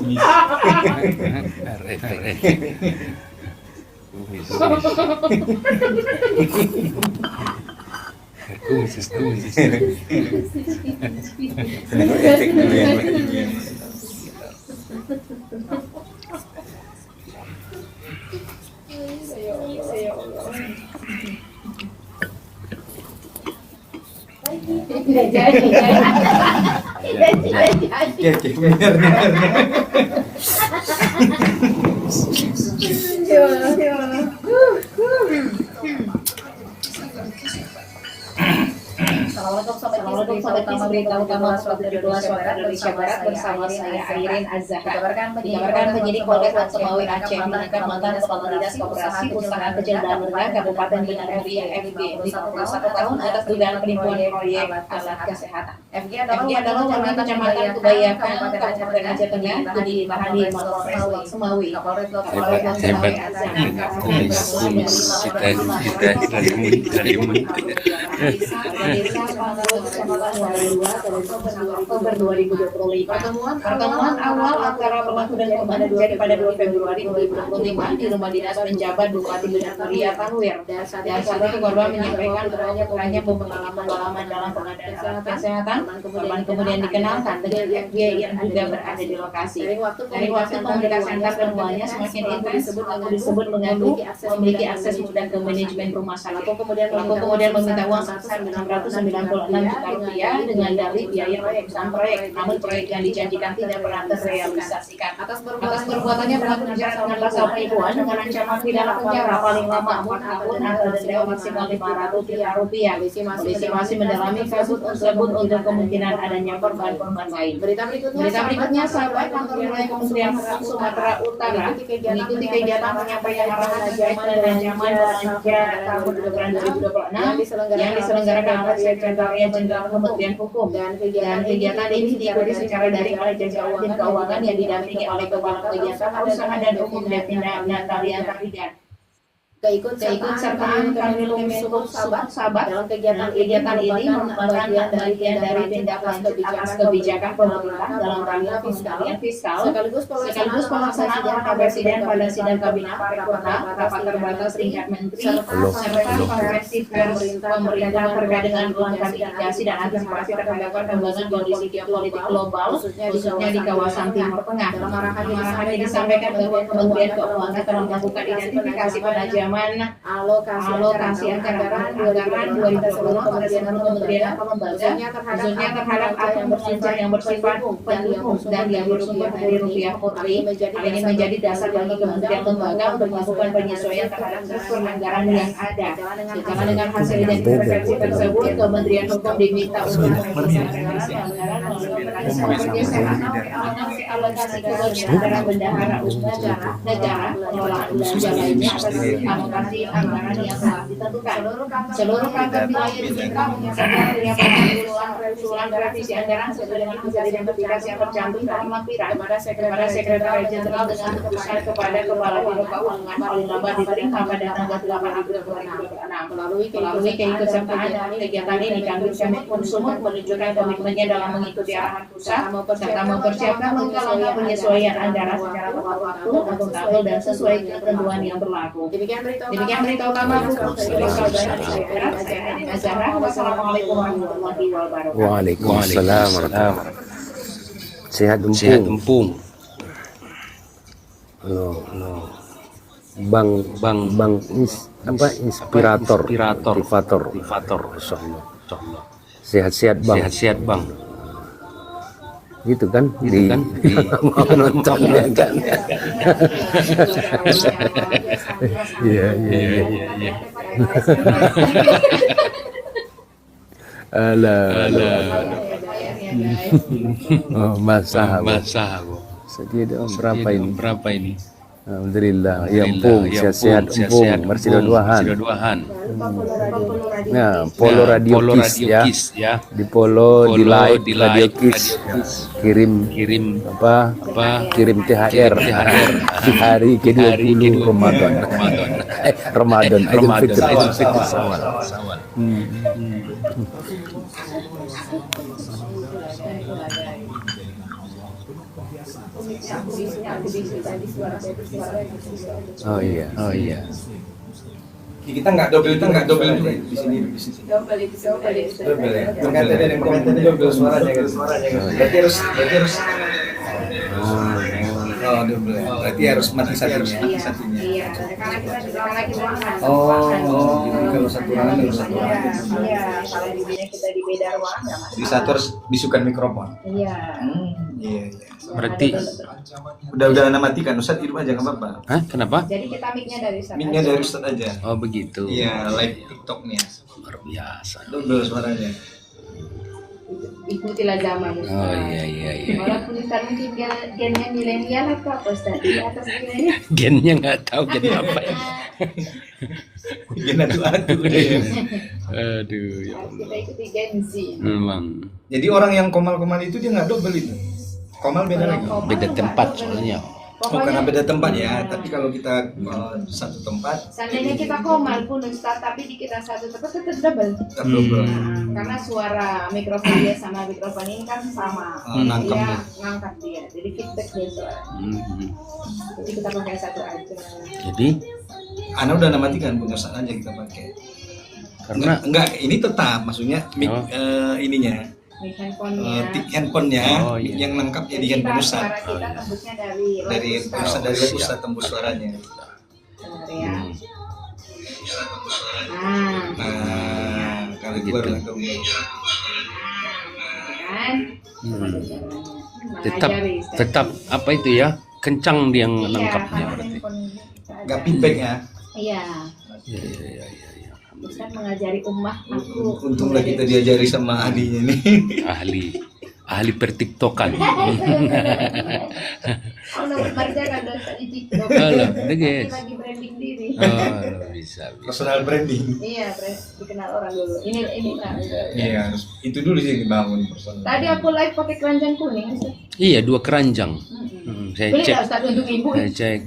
Efek dulu ya, Mbak. Assalamualaikum sobat berita utama Sobat 17 Suara Indonesia Barat bersama saya Airin Azhar. Dikabarkan penyidik Polres Semawi Aceh menangkap mantan Kepala Dinas Koperasi Usaha Kecil dan Menengah Kabupaten Bina Mulia FG 51 tahun atas dugaan penipuan proyek alat kesehatan. FG adalah warga Kecamatan Kebayakan Kabupaten Aceh Tengah yang ditahan di Mapolres Semawi. Kapolres Semawi Azhar Oktober 2025. Pertemuan awal antara pelaku dan korban terjadi pada 2 Februari 2025 di rumah dinas penjabat Bupati Bina Mulia Tanwir. Dan saat itu korban menyampaikan hanya pengalaman dalam pengadaan kesehatan. Korban kemudian dikenalkan dengan FG yang juga berada di lokasi. Dari waktu komunikasi antar keduanya semakin intens, disebut mengaku memiliki akses mudah ke manajemen rumah sakit. Kemudian meminta uang sebesar 696 juta rupiah dengan dalih biaya perusahaan proyek. Namun proyek yang dijanjikan tidak pernah terrealisasikan. Atas perbuatannya pelaku dijerat dengan pasal penipuan dengan ancaman pidana penjara paling lama 4 tahun atau denda maksimal 500 juta rupiah. Polisi masih mendalami kasus tersebut untuk kemungkinan adanya korban-korban lain. Berita berikutnya sahabat kantor wilayah Kementerian Perhubungan Sumatera Utara mengikuti kegiatan penyampaian arahan dan ancaman belanja tahun 2026 yang diselenggarakan oleh Sekretariat Jenderal Kementerian Hukum dan kegiatan ini diikuti secara daring oleh jajaran keuangan yang didampingi oleh Kepala Kegiatan Usaha dan Umum Devina Natalia Kardigan. Keikutsertaan Kanwil Menko Sahabat dalam kegiatan ini merupakan bagian dari tindak lanjut atas kebijakan pemerintah dalam rangka pengendalian fiskal sekaligus pelaksanaan arahan Presiden pada sidang kabinet paripurna rapat terbatas tingkat menteri serta konferensi pers pemerintah terkait dengan langkah mitigasi dan antisipasi terhadap perkembangan kondisi geopolitik global khususnya di kawasan Timur Tengah. Dalam arahan ini disampaikan bahwa Kementerian Keuangan telah melakukan identifikasi penajaman alokasi anggaran 2020 kementerian atau lembaga khususnya terhadap akun yang bersifat pendukung dan yang bersumber dari rupiah putri. Hal ini menjadi dasar bagi kementerian lembaga untuk melakukan penyesuaian terhadap struktur anggaran yang ada. Sejalan dengan hasil identifikasi tersebut, Kementerian Hukum diminta untuk alokasi kementerian bendahara negara pengelolaan belanja lainnya atas alokasi anggaran yang telah ditentukan. Seluruh kantor wilayah diminta menyelesaikan penyampaian usulan revisi anggaran sesuai dengan hasil identifikasi yang tercantum dalam lampiran kepada Sekretariat Jenderal dengan utusan kepada Kepala Biro Keuangan paling lambat diterima pada tanggal 8 April 2026. Melalui keikutsertaan dalam kegiatan ini, Kanwil Kemenkum Sumut menunjukkan komitmennya dalam mengikuti arahan pusat serta mempersiapkan langkah-langkah penyesuaian anggaran secara tepat waktu, akuntabel dan sesuai ketentuan yang berlaku. Demikian berita utama Wassalamualaikum warahmatullahi wabarakatuh. Waalaikumsalam warahmatullahi wabarakatuh. Sehat empung. Bang inspirator. Insyaallah. Sehat-sehat bang. Gitu kan mau nontonnya kan. Iya. Alah. Bayarnya guys. Oh, basah. Basah aku. Sedih dong, berapa ini? Berapa ini? Alhamdulillah. Ya empung, sehat-sehat empung. Marsido duahan. Nah, Polo Radio Kiss ya. Di Polo, di live Radio Kiss. Kirim apa? Kirim THR di hari ke-20 Ramadan. Ramadan. Idul Fitri Sawal. Oh iya. Kita nggak double juga di sini. Double itu. Double ya. Ternyata ada yang komentar double suaranya kan. Berarti harus double. Berarti harus mati satunya. Iya, karena kita di lagi ruangan. Kalau satu ruangan harus satu ruangan. Iya, kalau di sini kita di beda ruangan nggak masalah. Jadi satu harus bisukan mikrofon. Iya. Iya. Berarti Udah matikan, Ustaz hidup aja nggak apa-apa. hah? Kenapa? Jadi kita mic-nya dari sana. Mic-nya dari Ustaz aja. Oh begitu. Iya, live TikTok-nya. Luar biasa. Double suaranya. Ikutilah zaman. Oh iya. Walaupun kita mungkin gennya milenial atau apa Ustaz? Di atas milenial. Gennya nggak tahu gen apa ya. Gen atu-atu. Aduh ya. Kita ikuti Gen Z. Memang Jadi orang yang komal-komal itu dia nggak double itu. Komal beda lagi. beda tempat soalnya. Karena beda tempat ya. Tapi kalau kita satu tempat, Seandainya kita komal pun Ustaz, tapi di kita satu tempat tetap double. kita double. Karena suara mikrofon dia sama mikrofon ini kan sama. Nangkep Dia dia. ngangkat dia. Jadi feedback dia suara. Jadi kita pakai satu aja. Jadi Ana udah matikan punya Ustaz aja kita pakai. karena Enggak, ini tetap maksudnya mic ininya. Mic handphonenya. Handphonenya Oh, iya. yang lengkap jadi Kita handphone Ustaz. suara kita tembusnya dari Ustaz dari Ustaz tembus suaranya. Benar ya. Kalau Gitu. keluar langsung. Kan? tetap Mengajari, Ustaz. tetap apa itu ya? Kencang dia Iya, nangkapnya karena berarti. handphone kita Enggak ada. feedback ya. Iya. Iya. Ustaz mengajari ummah aku. Untunglah kita diajari sama ahlinya nih. Ahli pertiktokan. Allah mengerjakan dosa di TikTok. Alah, Kita deges. lagi branding diri. Oh, bisa. Personal branding. Iya, dikenal orang dulu. Ini Pak. Iya, itu dulu sih dibangun personal. Tadi aku live pakai keranjang kuning. Ustaz. Iya, 2 keranjang. Saya Beli cek. nggak Ustaz untuk ibu? Saya cek.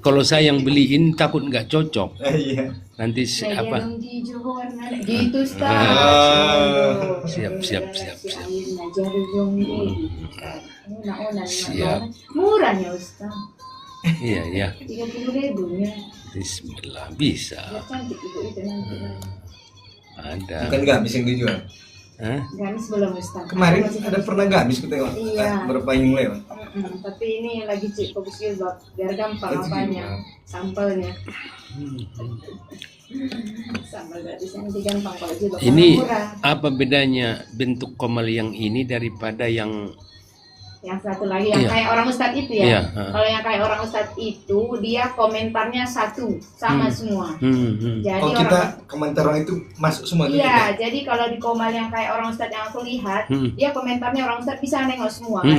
Kalau saya yang beliin takut nggak cocok. Iya. Nanti apa? Saya di Johor warna gitu Ustaz. Siap. Ngajari dong ini. Siap. Murah ya Ustaz. Iya. 30.000 nya. Bismillah, bisa. Ya cantik ibu itu nanti. Ada. Bukan gamis yang dijual. Hah? Gamis belum Ustaz. Kemarin ada pernah gamis kita tengok. Iya. Berapa yang lewat? Tapi ini lagi cek fokus jilbab biar gampang apanya sampelnya. Sampel gratis yang gampang kalau jilbab Ini murah. apa bedanya bentuk komal yang ini daripada yang Yang satu lagi yang Iya. kayak orang Ustadz itu ya. Iya, Kalau yang kayak orang Ustadz itu dia komentarnya satu sama semua. Jadi Oh, kita komentar orang itu masuk semua ke kita. Iya, jadi kalau di komal yang kayak orang Ustadz yang aku lihat, dia komentarnya orang Ustadz bisa nengok semua kan.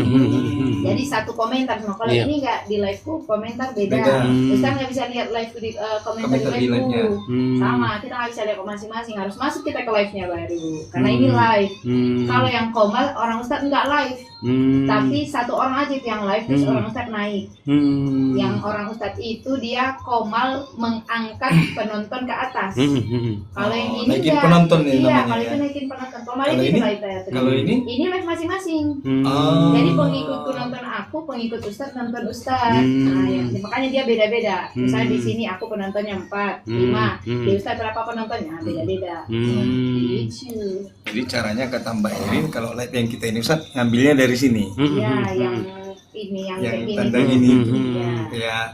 Jadi satu komentar semua. Kalau Iya. ini nggak di live-ku komentar beda. Beda. Ustadz nggak bisa lihat live di komentar Komentar di di live-ku. live-nya. Sama, kita nggak bisa lihat kok masing-masing. Harus masuk kita ke live-nya baru. Karena ini live. Kalau yang komal orang Ustadz nggak live, tapi satu orang aja itu yang live terus orang Ustadz naik. Yang orang Ustadz itu dia komal mengangkat penonton ke atas. Kalau yang ini naikin enggak. penonton nih Iya, namanya kalau ya. itu naikin penonton. Komal Kalau ini ini? live ya. Kalau ini? Ini live masing-masing. Oh. Jadi pengikutku nonton aku, pengikut Ustadz nonton Ustadz. Nah, ya. Makanya dia beda-beda. Misalnya di sini aku penontonnya 4, 5. Di Ustadz berapa penontonnya? Beda-beda. Gitu. Jadi caranya kata Mbak Erin kalau live yang kita ini Ustaz ngambilnya dari sini. Iya, yang ini yang Yang kayak gini. tanda gini itu. Iya. Kayak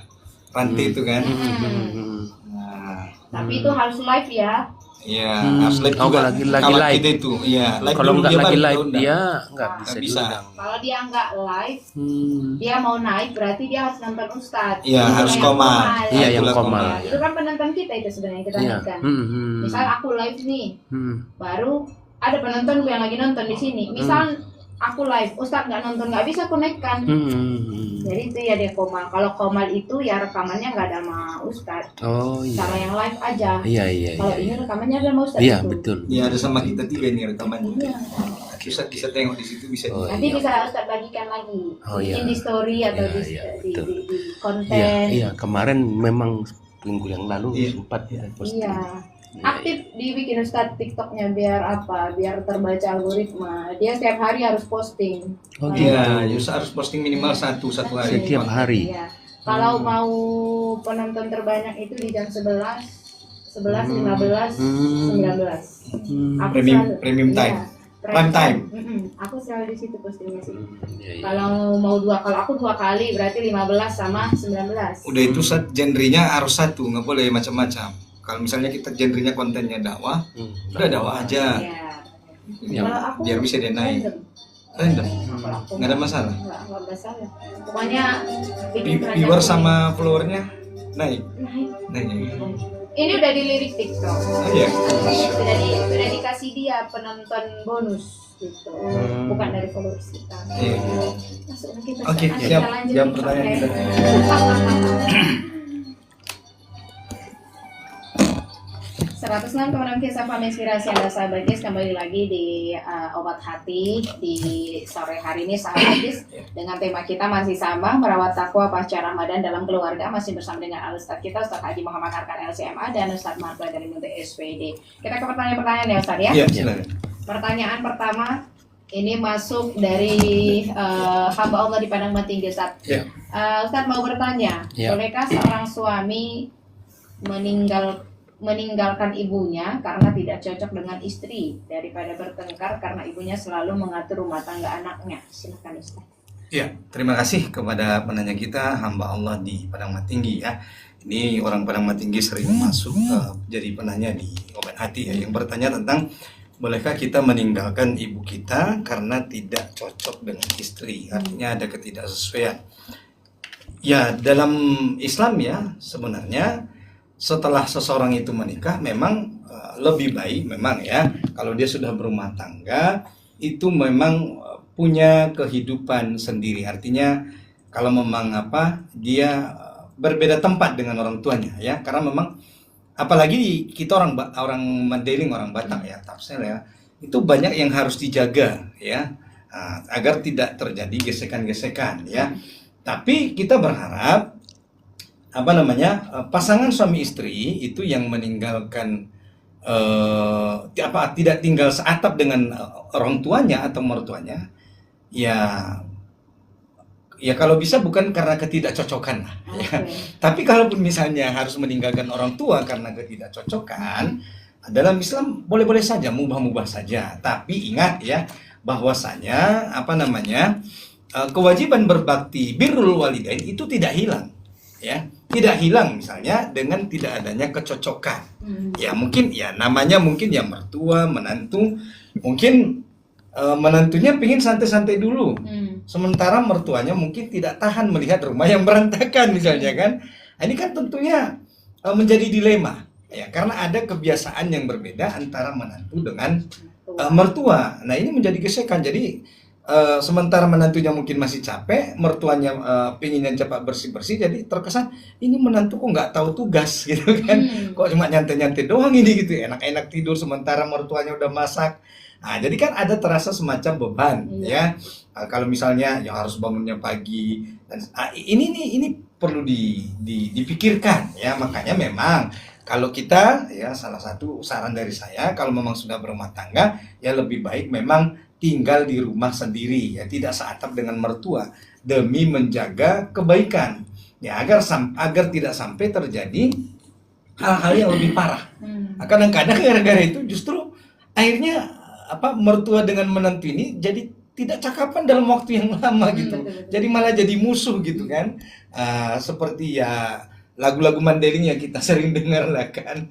rantai itu kan. Hmm. Nah, Tapi itu harus live ya. Ya, harus live Oh, juga. lagi Kawan live. kita itu, iya. Live Kalau dulu, nggak dia lagi baru live diundang. dia nggak bisa Nggak bisa. diundang. Kalau dia nggak live, Hmm. dia mau naik berarti dia harus nonton Ustadz. Iya, Itu harus yang komal. Iya, yang Itulah komal. Ya, itu kan penonton kita itu sebenarnya kita Iya. naikkan. Hmm. Misal aku live nih, Hmm. baru ada penontonku yang lagi nonton di sini. Misal aku live, Ustadz nggak nonton, nggak bisa aku naikkan. Hmm. Jadi itu ya dia komal. Kalau komal itu ya rekamannya nggak ada sama Ustadz. Oh Sama iya. yang live aja. Iya iya Kalau iya. ini rekamannya ada sama Ustadz. Iya itu. betul. Iya, ada sama kita 3 nih rekamannya. Iya. Bisa tengok di situ bisa. Oh, Nanti iya. bisa Ustadz bagikan lagi. Oh, iya. Mungkin di story atau Iya, di, iya, di, betul. di konten. Iya iya kemarin memang minggu yang lalu Iya. sempat posting. Iya. Aktif dibikin Ustadz TikToknya biar apa? Biar terbaca algoritma. Dia setiap hari harus posting. Oh gitu. Iya, Yus harus posting minimal satu hari. Setiap hari. Iya. Kalau mau penonton terbanyak itu di jam 11, 15, 19. Aku Premium time. Iya, Prime time. Aku selalu di situ postingnya sih. Iya, iya. Kalau mau kalau aku 2 kali berarti 15 sama 19. Udah itu genrenya harus satu, nggak boleh macam-macam. Kalau misalnya kita genrenya kontennya dakwah, udah dakwah aja. Iya. Yang Kalau aku biar bisa dia naik. random. Random. Kalau aku Nggak ada masalah. Nggak masalah. Pokoknya bikin Viewer transaksi. sama followernya naik. Naik. Naik. Ini udah dilirik TikTok. Oh iya. Sudah dikasih dia penonton bonus gitu. Bukan dari followers kita. Iya. Masuk kita. Oke, Nanti siap. kita lanjut Jawab TikTok pertanyaan ya. kita. 106 kemudian kisah paham inspirasi Anda sahabat Jis, kembali lagi di Obat Hati di sore hari ini sahabat Jis, dengan tema kita masih sama, merawat takwa pasca Ramadan dalam keluarga, masih bersama dengan Al-Ustadz kita Ustadz Haji Muhammad Arkan LCMA dan Ustadz Marta dari Munti SPD. Kita ke pertanyaan-pertanyaan ya Ustadz ya. Iya, silakan. Pertanyaan pertama ini masuk dari hamba Allah di Padang Matinggi Ustadz. Iya. Ustadz mau bertanya, Ya. bolehkah seorang suami meninggalkan ibunya karena tidak cocok dengan istri daripada bertengkar karena ibunya selalu mengatur rumah tangga anaknya? Silakan Ustaz. Iya, terima kasih kepada penanya kita, hamba Allah di Padang Matinggi ya. Ini orang Padang Matinggi sering masuk jadi penanya di Obat Hati ya, yang bertanya tentang bolehkah kita meninggalkan ibu kita karena tidak cocok dengan istri, artinya ada ketidaksesuaian. Ya, dalam Islam ya sebenarnya setelah seseorang itu menikah memang lebih baik memang ya kalau dia sudah berumah tangga itu memang punya kehidupan sendiri, artinya kalau memang dia berbeda tempat dengan orang tuanya ya, karena memang apalagi kita orang Mandailing, orang Batak ya, Tapsel ya, itu banyak yang harus dijaga ya agar tidak terjadi gesekan-gesekan ya. Tapi kita berharap pasangan suami istri itu yang meninggalkan tidak tinggal seatap dengan orang tuanya atau mertuanya ya kalau bisa bukan karena ketidakcocokan lah ya. Tapi kalaupun misalnya harus meninggalkan orang tua karena ketidakcocokan, dalam Islam boleh-boleh saja, mubah-mubah saja. Tapi ingat ya bahwasanya kewajiban berbakti birrul walidain itu tidak hilang ya, tidak hilang misalnya dengan tidak adanya kecocokan ya, mungkin ya namanya mungkin ya mertua menantu, mungkin menantunya pingin santai-santai dulu sementara mertuanya mungkin tidak tahan melihat rumah yang berantakan misalnya kan. Ini kan tentunya menjadi dilema ya, karena ada kebiasaan yang berbeda antara menantu dengan mertua. Nah ini menjadi gesekan, jadi sementara menantunya mungkin masih capek, mertuanya pengennya cepat bersih-bersih, jadi terkesan ini menantu kok nggak tahu tugas gitu kan, kok cuma nyantai-nyantai doang ini gitu, enak-enak tidur sementara mertuanya udah masak. Nah, jadi kan ada terasa semacam beban ya. Kalau misalnya yang harus bangunnya pagi dan ini perlu dipikirkan ya. Makanya memang kalau kita ya, salah satu saran dari saya kalau memang sudah berumah tangga ya lebih baik memang tinggal di rumah sendiri ya, tidak seatap dengan mertua demi menjaga kebaikan ya, agar tidak sampai terjadi hal-hal yang lebih parah. Kadang-kadang gara-gara itu justru akhirnya mertua dengan menantu ini jadi tidak cakapan dalam waktu yang lama gitu. Jadi malah jadi musuh gitu kan. Seperti ya lagu-lagu Mandailing yang kita sering dengar lah kan,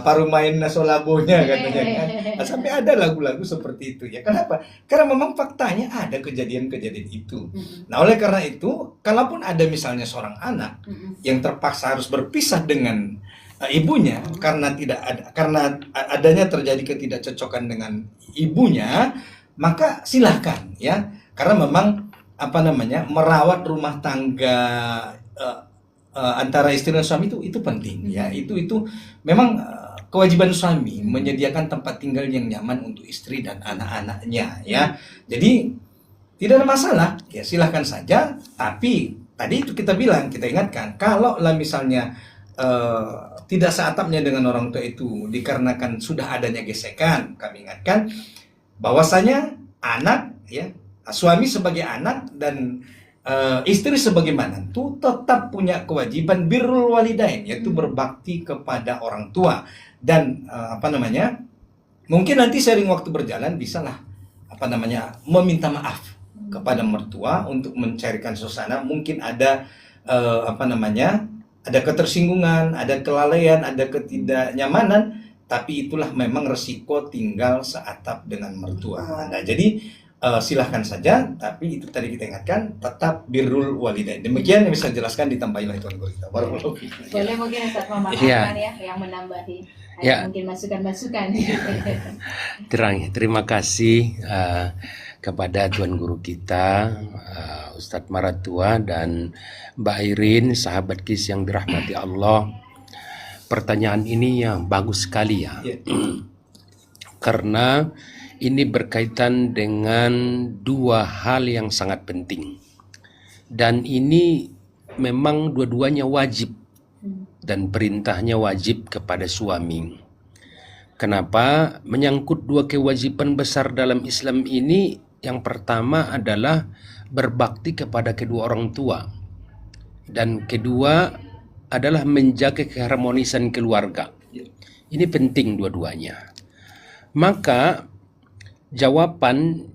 paru main nasolabonya katanya kan. Nah, sampai ada lagu-lagu seperti itu ya. Kenapa? Karena memang faktanya ada kejadian-kejadian itu. Nah, oleh karena itu, kalaupun ada misalnya seorang anak yang terpaksa harus berpisah dengan ibunya karena adanya terjadi ketidakcocokan dengan ibunya, maka silahkan ya, karena memang merawat rumah tangga antara istri dan suami itu penting ya. Itu memang kewajiban suami menyediakan tempat tinggal yang nyaman untuk istri dan anak-anaknya ya. Jadi tidak ada masalah ya, silahkan saja. Tapi tadi itu kita ingatkan, kalau lah misalnya tidak seatapnya dengan orang tua itu dikarenakan sudah adanya gesekan, kami ingatkan bahwasanya anak ya, suami sebagai anak dan istri sebagai menantu tetap punya kewajiban birrul walidain, yaitu berbakti kepada orang tua. Dan mungkin nanti sering waktu berjalan bisalah meminta maaf kepada mertua untuk mencarikan suasana. Mungkin ada ada ketersinggungan, ada kelalaian, ada ketidaknyamanan, tapi itulah memang resiko tinggal seatap dengan mertua. Nah, jadi silahkan saja, tapi itu tadi kita ingatkan tetap birrul walidain. Demikian yang bisa jelaskan, ditambahin lagi Tuan Guru kita. Boleh mungkin Ustaz memaafkan ya yang menambahi mungkin masukan-masukan. Terima kasih kepada Tuan Guru kita Ustadz Maratua dan Mbak Airin, sahabat KIS yang dirahmati Allah. Pertanyaan ini yang bagus sekali ya. Karena ini berkaitan dengan dua hal yang sangat penting. Dan ini memang dua-duanya wajib. Dan perintahnya wajib kepada suami. Kenapa? Menyangkut dua kewajiban besar dalam Islam ini. Yang pertama adalah berbakti kepada kedua orang tua. Dan kedua adalah menjaga keharmonisan keluarga. Ini penting dua-duanya. Maka jawaban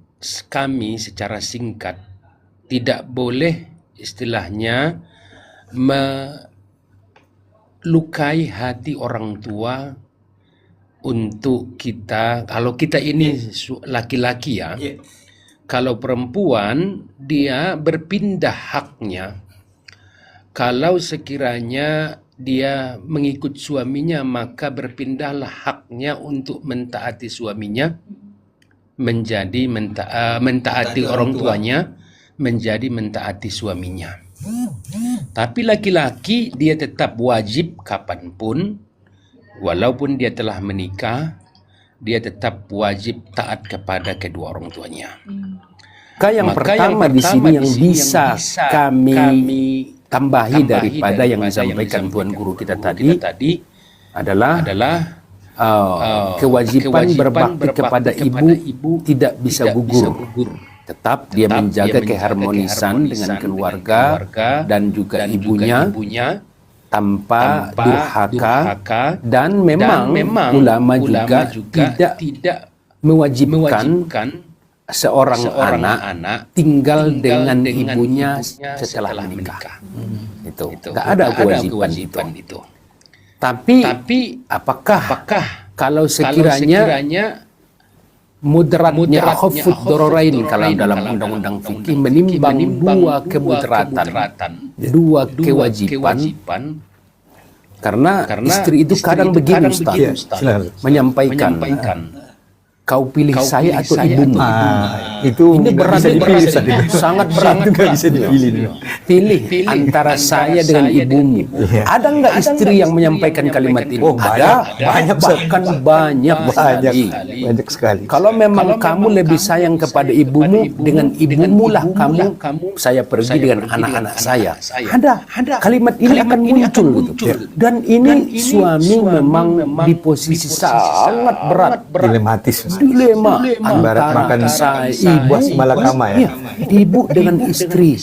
kami secara singkat, tidak boleh istilahnya melukai hati orang tua untuk kita. Kalau kita ini laki-laki ya, kalau perempuan dia berpindah haknya. Kalau sekiranya dia mengikut suaminya, maka berpindahlah haknya untuk mentaati suaminya menjadi mentaati orang tuanya, menjadi mentaati suaminya. Tapi laki-laki dia tetap wajib kapanpun, walaupun dia telah menikah, dia tetap wajib taat kepada kedua orang tuanya. Yang pertama di sini yang bisa kami tambahi daripada yang disampaikan Tuan Guru kita tadi adalah kewajiban berbakti kepada ibu tidak bisa gugur. Tetap dia menjaga keharmonisan dengan keluarga dan juga ibunya tanpa durhaka, dan memang ulama juga tidak mewajibkan seorang anak tinggal dengan ibunya setelah menikah. Itu nggak ada kewajiban itu. Tapi apakah kalau sekiranya mudaratnya akhafud dararain, kalau dalam undang-undang fikih menimbang dua kemudaratan, dua kewajiban, karena istri itu kadang begini Ustaz, menyampaikan, kau pilih saya atau ibumu. Itu ini berat, sangat berat. Bisa dipilih. Pilih antara saya dengan ibumu. Ada nggak istri yang menyampaikan kalimat ini? Ada, banyak, bahkan banyak sekali. Kalau memang kamu lebih sayang kepada ibumu, dengan ibumu lah kamu saya pergi dengan anak-anak saya. Ada kalimat ini akan muncul gitu. Dan ini suami memang di posisi sangat berat, dilema antara makan ibu malakama ya. Ibu dengan istri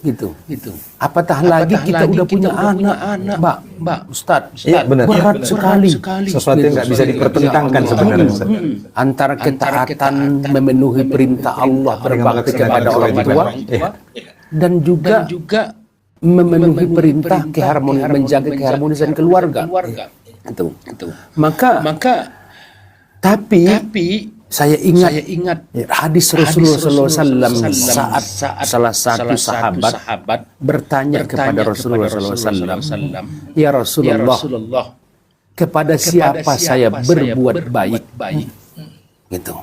gitu. Apatah lagi kita udah punya anak, Mbak Ustadz. Berat sekali. Sesuatu yang nggak bisa dipertentangkan sebenarnya. Antara ketaatan memenuhi perintah Allah, berbakti kepada orang tua, dan juga memenuhi perintah menjaga keharmonisan keluarga. Itu. Maka tapi saya ingat hadis Rasulullah SAW saat salah satu sahabat bertanya kepada Rasulullah SAW, "Ya Rasulullah, kepada siapa saya berbuat baik?" Gitu.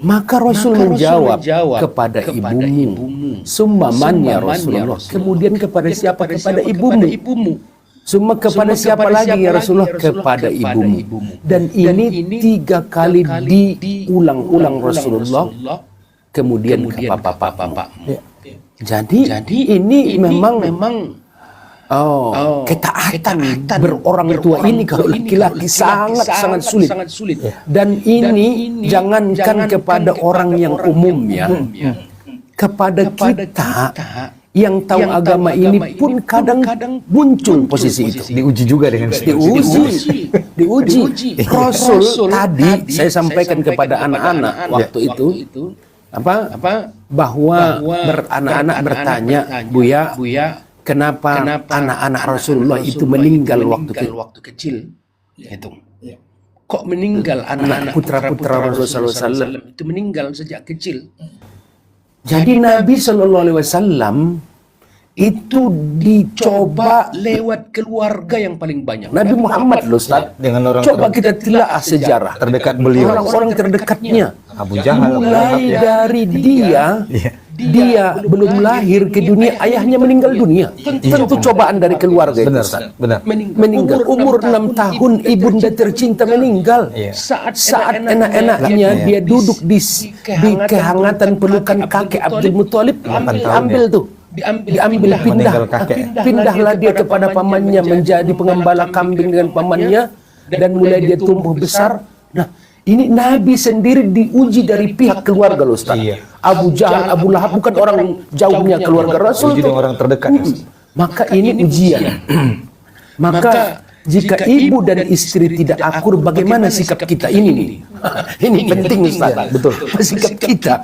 Maka Rasul menjawab, "Kepada ibumu." Summa man ya Rasulullah. Kemudian kepada siapa? Kepada ibumu. Summa kepada siapa lagi ya Rasulullah? Kepada ibumu. Dan ini 3 kali diulang-ulang Rasulullah. Kemudian ke bapak-bapakmu. Jadi ini memang ketaatan berorang tua ini kalau laki-laki sangat sulit. Dan ini jangankan kepada orang yang umum ya. Kepada kita yang tahu agama ini pun kadang muncul posisi itu. Diuji juga dengan diuji. Rasul tadi saya sampaikan kepada anak-anak waktu itu bahwa anak-anak bertanya, Buya, kenapa anak-anak Rasulullah itu meninggal waktu kecil? Itu. Kok meninggal anak-anak putra-putra Rasulullah SAW itu meninggal sejak kecil? Jadi Nabi SAW itu dicoba lewat keluarga yang paling banyak. Nabi Muhammad loh Ustaz. Dengan orang coba kita telah sejarah terdekat beliau. Orang-orang terdekatnya. Abu Jahal. Mulai dari dia belum lahir ke dunia, ayahnya meninggal dunia. Tentu cobaan dari keluarga itu. Benar. Meninggal umur 6 tahun ibunda tercinta meninggal. Saat enak-enaknya dia duduk di kehangatan pelukan kakek Abdul Muthalib, diambil pindahlah dia kepada pamannya menjadi pengembala kambing dengan pamannya dan mulai dia tumbuh besar. Nah, ini Nabi sendiri diuji dari pihak keluarga loh Ustaz. Abu Jahal, Abu Lahab bukan orang jauhnya keluarga Rasul, uji orang terdekat. Maka ini ujian. Maka jika ibu dan istri tidak akur, bagaimana sikap kita ini? Ini penting Ustaz. Betul. Sikap kita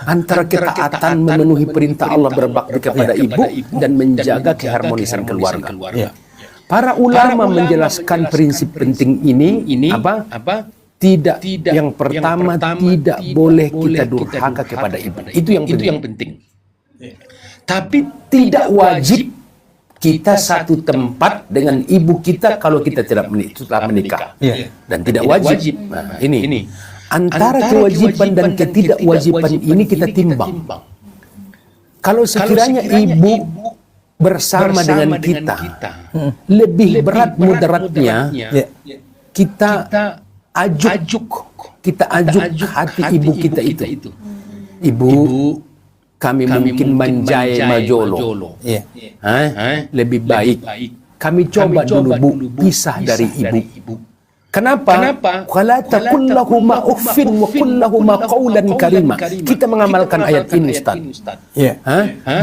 antara ketaatan memenuhi perintah Allah berbakti kepada ibu dan menjaga keharmonisan keluarga. Para ulama menjelaskan prinsip penting ini apa? Yang pertama tidak boleh kita durhaka kepada ibu. Itu yang penting. Tapi tidak wajib kita satu tempat dengan ibu kita kalau kita setelah menikah. Dan tidak wajib. Nah, ini antara kewajiban dan ketidakwajiban ini kita timbang. Kalau sekiranya ibu bersama dengan kita lebih berat mudaratnya, kita ajuk hati ibu kita itu. Ibu, kami mungkin manjai majolo. Lebih baik kami coba dulu Bu pisah dari ibu. Kenapa? Qala taqullahuma uffin wa qullahuma qawlan karima. Kita mengamalkan ayat ini Ustaz.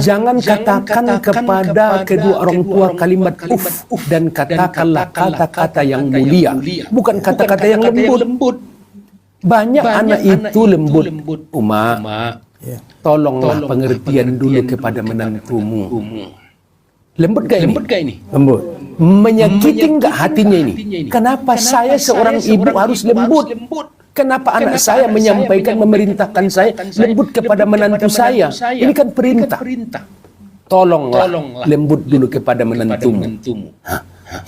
Jangan katakan kepada kedua orang tua kalimat uff dan katakanlah kata-kata yang mulia, bukan kata-kata yang lembut. Banyak anak itu lembut. Uma, tolonglah pengertian dulu kepada menantumu. Lembut gak ini? Lembut. Menyakiti nggak hatinya ini? Kenapa saya seorang ibu harus lembut? Kenapa anak saya menyampaikan, memerintahkan saya lembut kepada menantu saya? Ini kan perintah. Tolonglah lembut dulu kepada menantumu.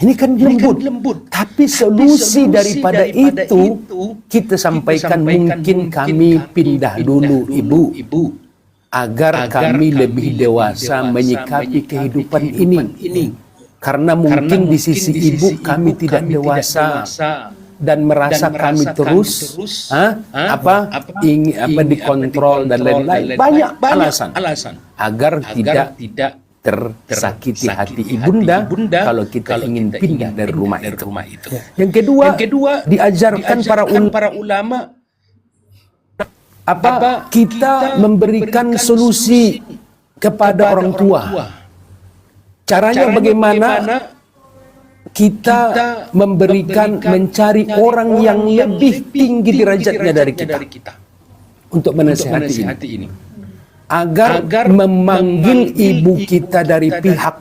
Ini kan lembut. Tapi solusi daripada itu kita sampaikan, mungkin kami pindah dulu ibu, agar kami lebih dewasa menyikapi kehidupan ini. Karena mungkin di sisi ibu kami tidak dewasa dan merasa kami terus ingin dikontrol dan lain-lain. Banyak alasan agar tidak tersakiti hati ibunda kalau kita ingin pindah dari rumah itu. Yang kedua diajarkan para ulama kita memberikan solusi kepada orang tua. Caranya bagaimana? Kita mencari orang yang lebih tinggi derajatnya dari kita untuk menasihati ini. agar memanggil ibu kita dari pihak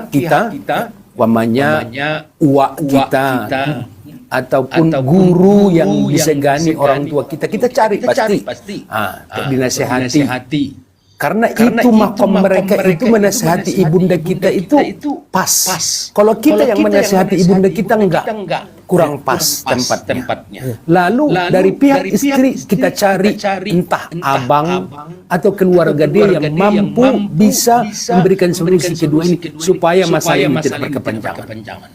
kita, umpamanya uak kita ataupun guru yang disegani orang tua kita cari pasti. Dinasehati. Karena itu makom mereka itu menasehati ibunda kita itu pas. Kalau kita yang menasehati ibunda kita enggak, kurang pas tempatnya. Lalu dari pihak istri kita cari entah abang atau keluarga dia yang mampu bisa memberikan solusi kedua ini supaya masalah ini tidak berkepanjangan.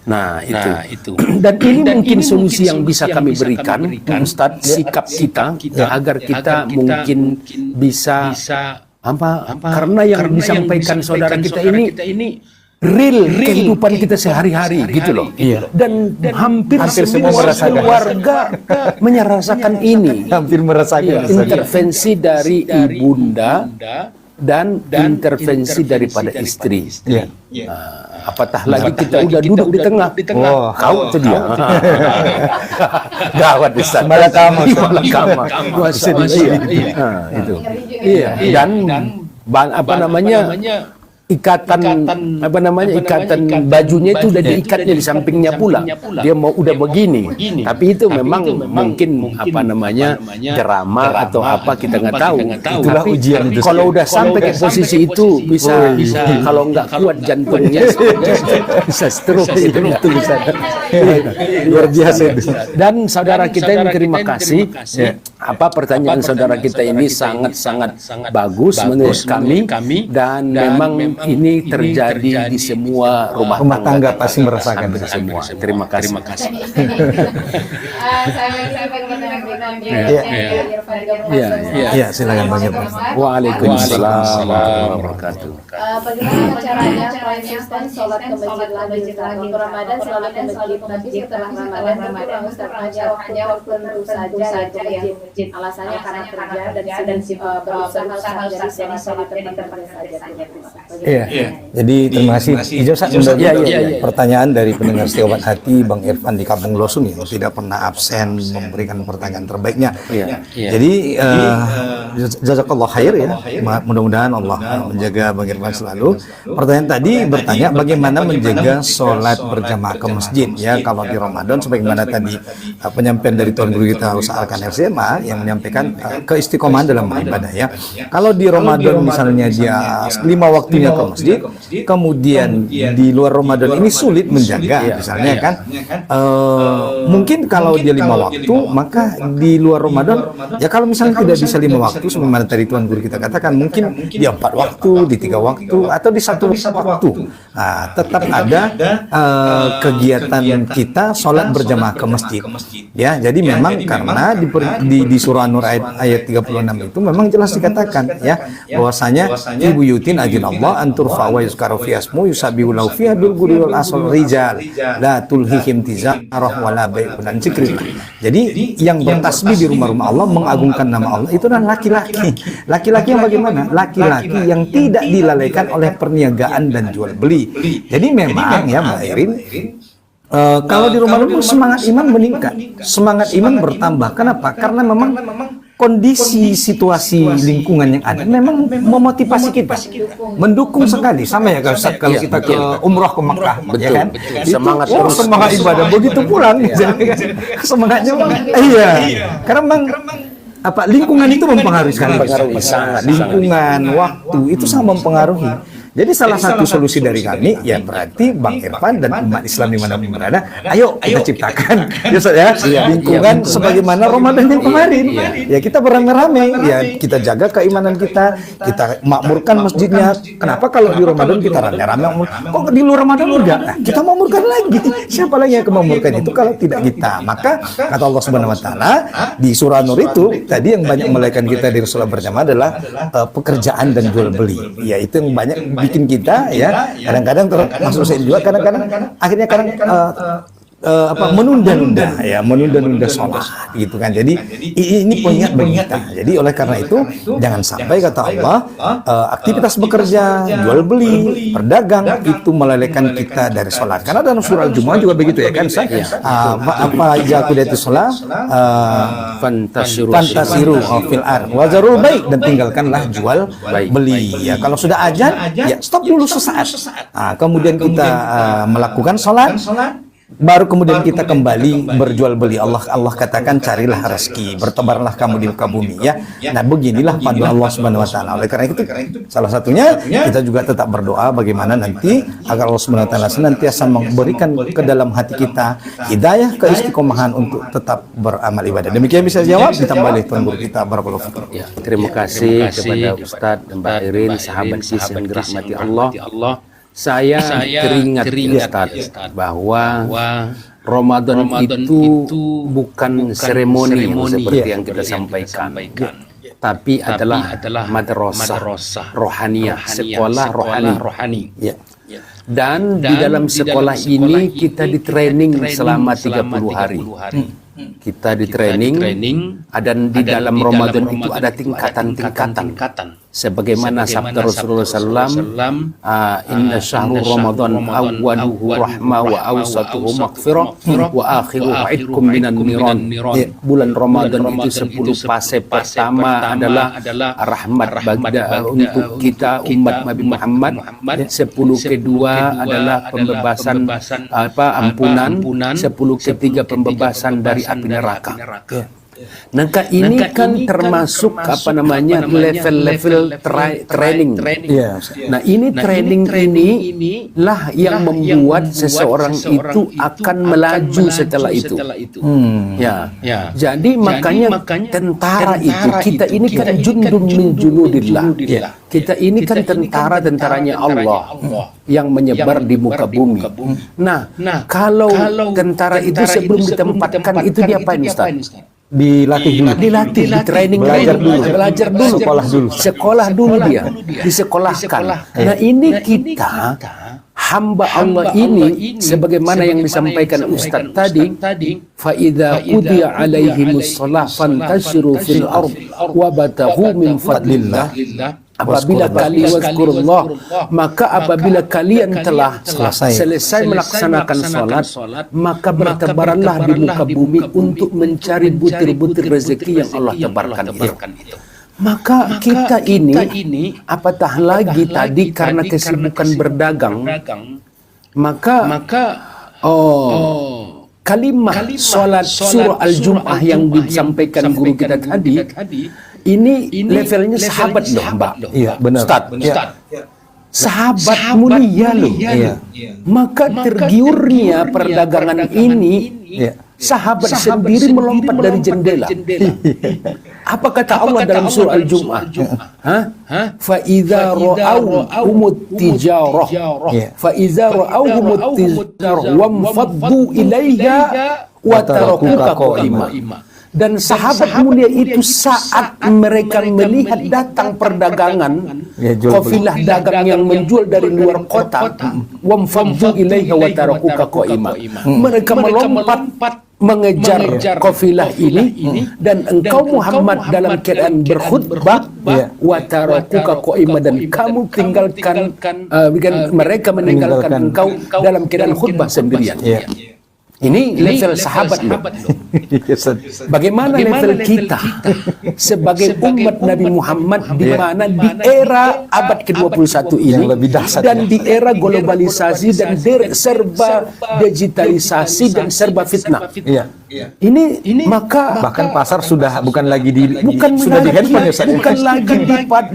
Nah, itu. Dan ini mungkin solusi yang bisa kami berikan, Ustadz, sikap kita agar kita mungkin bisa karena yang disampaikan saudara kita ini real kehidupan kita sehari-hari gitu loh. Dan hampir semua keluarga merasakan ini. Hampir merasakan intervensi dari ibunda dan intervensi daripada istri. Apatah lagi kita udah duduk di tengah. Kau itu dia. Gawat Ustaz. Malakama. Kuasa dia. Itu. Iya. Dan ikatan bajunya itu udah diikatnya di sampingnya pula. Dia mau udah begini. Tapi itu memang mungkin drama atau apa kita nggak tahu. Itulah ujian itu. Kalau udah sampai ke posisi itu bisa kalau nggak kuat jantungnya bisa stroke itu bisa. Luar biasa itu. Dan saudara kita yang terima kasih. Pertanyaan saudara kita ini sangat bagus menurut kami dan memang ini terjadi di semua rumah tangga pasti merasakan semua. Terima kasih. Iya, silakan Bang Irfan. Waalaikumsalam warahmatullahi wabarakatuh. Bagaimana caranya konsisten sholat ke masjid lagi untuk Ramadan selalu ke masjid, tapi setelah Ramadan Ustaz hanya tentu saja ya alasannya karena kerja dan berusaha dari tempat saja. Iya. Jadi terima kasih. Pertanyaan dari pendengar setia Obat Hati Bang Irfan di Kampung Losung yang tidak pernah absen memberikan pertanyaan terbaiknya. Jadi jazakallah khair ya. Mudah-mudahan Allah menjaga Bang Irfan selalu. Pertanyaan tadi bertanya bagaimana menjaga sholat berjamaah ke masjid ya kalau di Ramadan sebagaimana tadi penyampaian dari Tuan Guru kita Ustaz Alkan RCMA yang menyampaikan keistiqomahan dalam beribadah ya. Kalau di Ramadan misalnya dia 5 waktunya ke masjid, kemudian di luar Ramadan ini sulit menjaga misalnya kan mungkin kalau dia 5 waktu maka di luar Ramadan ya kalau misalnya tidak bisa 5 waktu sebagaimana tadi Tuan Guru kita katakan mungkin dia 4 waktu, di 3 waktu atau di 1 waktu. Tetap ada kegiatan kita sholat berjamaah ke masjid ya. Jadi memang karena di surah An-Nur ayat 36 itu memang jelas dikatakan ya bahwasanya ibu yutin ajin Allah antur fawa yuskaru fi asmu yusabihu lahu fiha bil guri wal asal rijal la tulhihim tijarah wala bai'un an zikrillah. Jadi yang bertasbih di rumah-rumah Allah mengagungkan nama Allah itu adalah laki-laki. Laki-laki yang bagaimana? Laki-laki yang tidak dilalaikan oleh perniagaan dan jual beli. Jadi memang ya Mbak Irin kalau di Ramadan pun semangat iman meningkat, semangat iman bertambah. Kenapa? Karena memang kondisi situasi lingkungan yang ada memang memotivasi kita, mendukung sekali. Sama ya kalau kita ke umroh ke Makkah, ya kan? Semangat ibadah begitu pulang, semangatnya iya. Karena memang lingkungan itu mempengaruhi sekali. Lingkungan, waktu itu sangat mempengaruhi. Jadi salah satu solusi dari kami ya berarti Bang Irfan dan umat Islam di mana berada, ayo kita ciptakan lingkungan sebagaimana Ramadan yang kemarin. Ya kita beramai-ramai, ya kita jaga keimanan kita makmurkan masjidnya. Kenapa kalau di Ramadan kita rame-rame, kok di luar Ramadan enggak? Nah, kita makmurkan lagi. Siapa lagi yang memamurkan itu kalau tidak kita? Maka kata Allah Subhanahu wa taala di surah Nur itu tadi yang banyak melaikan kita di sholat berjamaah adalah pekerjaan dan jual beli. Ya itu yang banyak bikin kita ya kadang-kadang termasuk saya juga kadang-kadang akhirnya menunda-nunda ya, menunda-nunda sholat gitu kan. Jadi ini pengingat bagi kita. Jadi oleh karena itu jangan sampai kata Allah aktivitas bekerja, jual beli, berdagang itu melelehkan kita dari sholat. Karena dalam surah Al-Jumu'ah juga begitu ya kan, apa aja qudiyati sholat fantasiru fil ardh wazarul bai', dan tinggalkanlah jual beli ya. Kalau sudah azan ya stop dulu sesaat. Kemudian kita melakukan sholat, baru kemudian kita kembali berjual beli. Allah katakan carilah rezeki, bertebarlah kamu di muka bumi ya. Nah beginilah panduan Allah Subhanahu Wa Taala. Oleh karena itu salah satunya kita juga tetap berdoa bagaimana nanti agar Allah Subhanahu Wa Taala senantiasa memberikan ke dalam hati kita hidayah keistiqomahan untuk tetap beramal ibadah. Demikian bisa jawab, ditambah oleh Tuan Guru kita barakallahu fikum. Ya, terima kasih kepada Ustadz dan Mbak Irin, sahabat kisah yang dirahmati Allah. Saya teringat Ustaz bahwa Ramadan itu bukan seremoni yang seperti yang kita sampaikan, tapi adalah madrasah rohaniyah, sekolah rohani. Dan di dalam sekolah ini kita di training selama 30 hari. Kita di training, dan di dalam Ramadan itu ada tingkatan-tingkatan. Sebagaimana sabda Rasulullah SAW, inna syahrul Ramadan awwaluhu rahmah wa awsatuhu maghfirah wa akhiruhu idkum minan niran. Bulan Ramadan itu 10 fase pertama adalah rahmat bagi untuk kita umat Nabi Muhammad. 10 kedua adalah pembebasan ampunan. 10 ketiga pembebasan dari api neraka. Nah, ini kan termasuk level-level training. Nah, ini training ini lah yang membuat seseorang itu akan melaju setelah itu. Jadi makanya tentara itu, kita ini kan jundun min junudillah. Kita ini kan tentaranya Allah yang menyebar di muka bumi. Nah, kalau tentara itu sebelum ditempatkan itu diapain Ustaz? Dilatih, di training, belajar dulu, sekolah dulu dia, disekolahkan. Nah ini kita hamba Allah ini sebagaimana yang disampaikan Ustaz tadi, fa idza udiya alaihimus shalah fantashiru fil ardh wabtaghu min fadlillah. Apabila kalian wazkurullah, maka apabila kalian telah selesai melaksanakan salat, maka bertebaranlah di muka bumi untuk mencari butir-butir rezeki yang Allah tebarkan itu. Maka kita ini apatah lagi tadi karena kesibukan berdagang, maka kalimat salat surah Al-Jumu'ah yang disampaikan guru kita tadi, ini levelnya sahabat loh Mbak. Iya benar. Ustaz. Sahabat mulia loh. Maka tergiurnya perdagangan ini, sahabat sendiri melompat dari jendela. Apa kata Allah dalam surah Al-Jumu'ah? Fa idza ra'awhumut tijarah fa idza ra'awhumut tijarah wamfaddu ilaiha wa tarakuka qa'ima. Dan sahabat mulia itu saat mereka melihat datang perdagangan, kafilah dagang yang menjual dari luar kota, wamfaddu ilaiha wa tarakuka qa'ima. Mereka melompat mengejar kafilah ini, dan engkau Muhammad dalam keadaan berkhutbah, wa tarakuka qa'ima, dan kamu tinggalkan mereka meninggalkan engkau dalam keadaan khutbah sendirian. Ini level sahabat loh. Bagaimana level kita sebagai umat Nabi Muhammad di mana di era abad ke-21 ini dan di era globalisasi dan serba digitalisasi dan serba fitnah. Ini maka bahkan pasar sudah bukan lagi di handphone, bukan lagi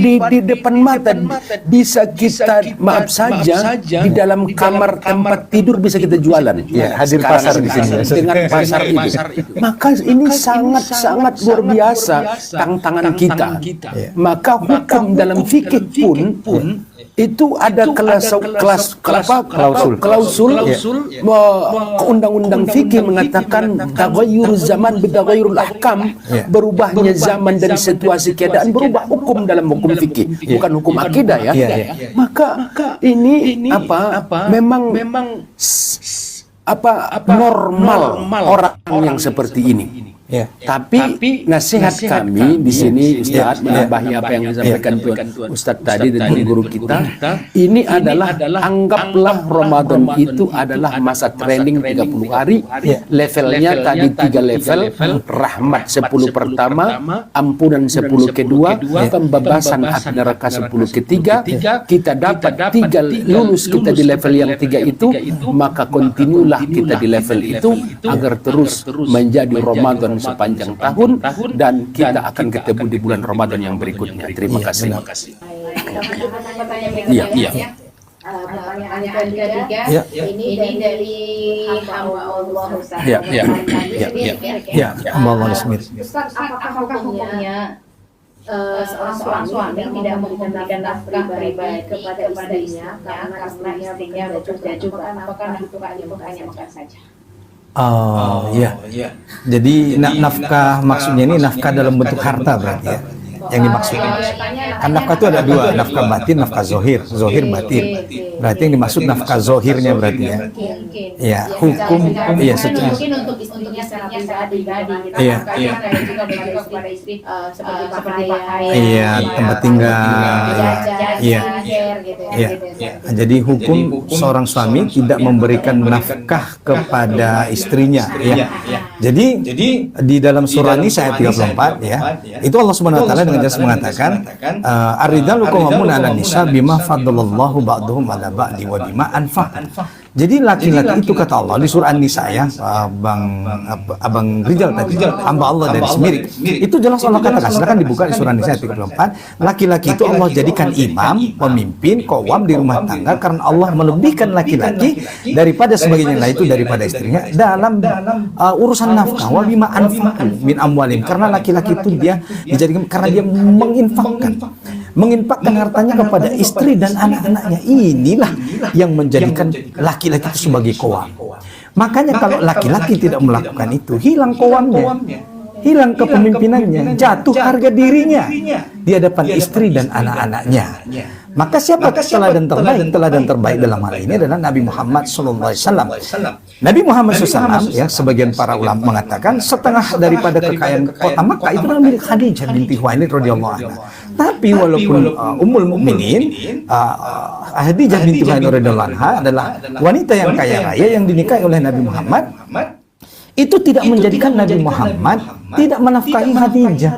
di depan mata. Bisa kita maaf saja di dalam kamar tempat tidur bisa kita jualan. Hadir pasar di sini dengan pasar itu. Maka ini sangat luar biasa tantangan kita. Maka hukum dalam fikih pun itu ada klausul undang-undang fikih mengatakan taghayyur zaman bitaghayyurul ahkam, berubahnya zaman dan situasi keadaan berubah hukum dalam hukum fikih, bukan hukum akidah ya. Maka ini memang normal orang yang seperti ini. Ya. Tapi nasihat kami di sini Ustaz menambahi apa yang disampaikan Ustaz tadi dan guru kita, ini adalah anggaplah Ramadan itu adalah masa training 30 hari. Levelnya tadi 3 level, rahmat 10 pertama, ampunan 10 kedua, pembebasan api neraka 10 ketiga. Kita dapat 3 lulus kita di level yang 3 itu, maka kontinulah kita di level itu agar terus menjadi Ramadan sepanjang tahun, dan kita akan ketemu di bulan Ramadan yang berikutnya. Terima kasih. Iya. Iya. Pertanyaan ketiga, Ya. ini dari hamba Allah Ustaz. Ya. Mohon Smith. Ustaz, apakah hukumnya seorang suami tidak memberikan nafkah pribadi kepada istrinya karena istrinya bekerja juga, apakah itu hanya makan saja? Oh, iya. Jadi nafkah maksudnya ini nafkah dalam bentuk harta berarti ya, yang dimaksud. Kan nafkah itu ada 2, nafkah batin, nafkah zohir batin. Berarti yang dimaksud nafkah zohirnya berarti ya. Ya, hukum ya secara. Mungkin untuk istrinya secara pribadi gitu. Iya. Juga kepada istri seperti pakaian. Iya, tempat tinggal. Iya. Iya. Jadi hukum seorang suami tidak memberikan nafkah kepada istrinya ya. Jadi di dalam surah Nisa ayat 34 ya, itu Allah Subhanahu wa taala dengan jelas mengatakan ar-rijalu qawwamuna 'alan nisa bima faddalallahu ba'dahum 'ala ba'di wa bima anfaqu. Jadi laki-laki itu kata Allah di surah An-Nisa ya, abang Rijal tadi, hamba Allah dari Semirik. Itu jelas Allah katakan, silakan dibuka di surah An-Nisa ayat 34. Laki-laki itu Allah jadikan imam, pemimpin, qawwam di rumah tangga karena Allah melebihkan laki-laki daripada sebagainya lain itu daripada istrinya dalam urusan nafkah wa bima anfaqu min amwalim, karena laki-laki itu dia dijadikan karena dia menginfakkan hartanya kepada istri dan anak-anaknya. Inilah yang menjadikan laki-laki itu sebagai qawwam. Makanya kalau laki-laki tidak melakukan itu, hilang qawwamnya, hilang kepemimpinannya, jatuh harga dirinya di hadapan istri dan anak-anaknya. Maka siapa teladan terbaik? Teladan terbaik dalam hal ini adalah Nabi Muhammad SAW. Nabi Muhammad SAW ya, sebagian para ulama mengatakan setengah daripada kekayaan kota Makkah itu adalah milik Khadijah binti Khuwailid radhiyallahu anha. Tapi walaupun Ummul Mukminin Khadijah binti Khuwailid radhiyallahu anha adalah wanita yang kaya raya yang dinikahi oleh Nabi Muhammad, itu tidak menjadikan Nabi Muhammad tidak menafkahi Khadijah.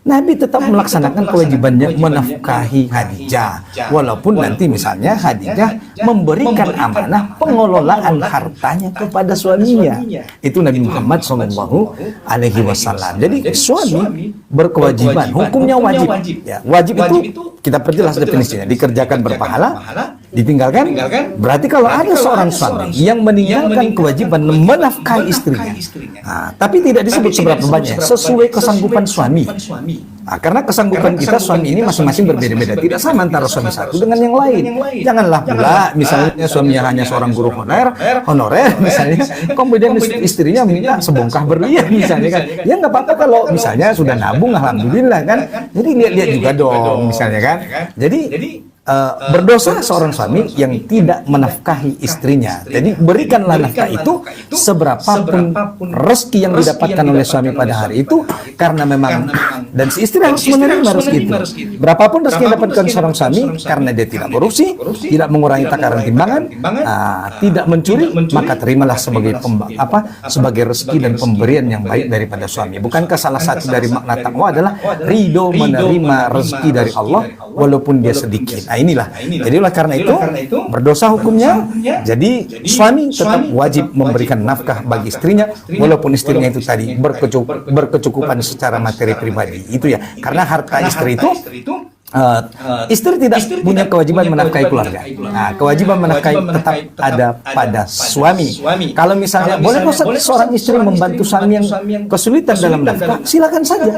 Nabi tetap melaksanakan kewajibannya menafkahi Khadijah, walaupun nanti misalnya Khadijah memberikan amanah pengelolaan hartanya kepada suaminya. Itu Nabi Muhammad SAW. Jadi suami berkewajiban, hukumnya wajib. Ya, wajib itu kita perjelas definisinya, dikerjakan berpahala, ditinggalkan. Berarti kalau ada seorang suami yang meninggalkan kewajiban menafkahi istrinya, tapi tidak disebut seberapa banyak, sesuai kesanggupan suami. Karena kesanggupan kita suami ini masing-masing berbeda-beda, tidak sama antara suami satu dengan yang lain. Janganlah pula misalnya suaminya hanya seorang guru honorer misalnya, kemudian istrinya minta sebongkah berlian misalnya kan. Ya nggak apa-apa kalau misalnya sudah nabung, alhamdulillah kan. Jadi lihat-lihat juga dong misalnya kan. Jadi berdosa seorang suami yang tidak menafkahi istrinya. Jadi berikanlah nafkah itu seberapapun rezeki yang didapatkan oleh suami pada hari itu, karena memang dan si istri harus menerima rezeki itu. Berapapun rezeki yang didapatkan seorang suami, karena dia tidak korupsi, tidak mengurangi takaran timbangan, tidak mencuri, maka terimalah sebagai sebagai rezeki dan pemberian yang baik daripada suami. Bukankah salah satu dari makna takwa adalah ridho menerima rezeki dari Allah walaupun dia sedikit. Inilah. Jadi oleh karena itu berdosa hukumnya. Jadi suami tetap wajib memberikan nafkah bagi istrinya walaupun istrinya itu tadi berkecukupan secara materi pribadi. Itu ya. Karena harta istri itu istri tidak punya kewajiban menafkahi keluarga. Kewajiban menafkahi tetap ada pada suami. Kalau misalnya boleh seorang istri membantu suami yang kesulitan dalam nafkah, silakan saja.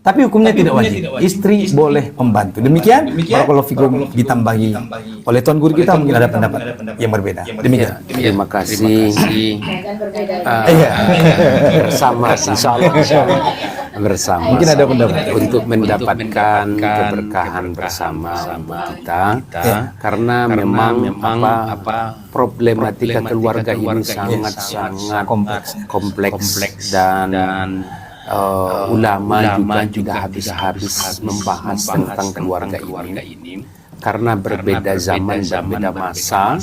Tapi hukumnya tidak wajib. Istri boleh membantu. Demikian. Barakallahu fikum, ditambahi oleh Tuan Guru kita mungkin ada pendapat yang berbeda. Demikian. Terima kasih. Dan berbeda. Bersama insya Allah. bersama. Mungkin ada pendapat. Untuk mendapatkan keberkahan bersama kita. Karena memang problematika keluarga ini sangat kompleks dan ulama juga tidak habis-habis membahas tentang keluarga ini. Karena berbeda zaman, berbeda masa,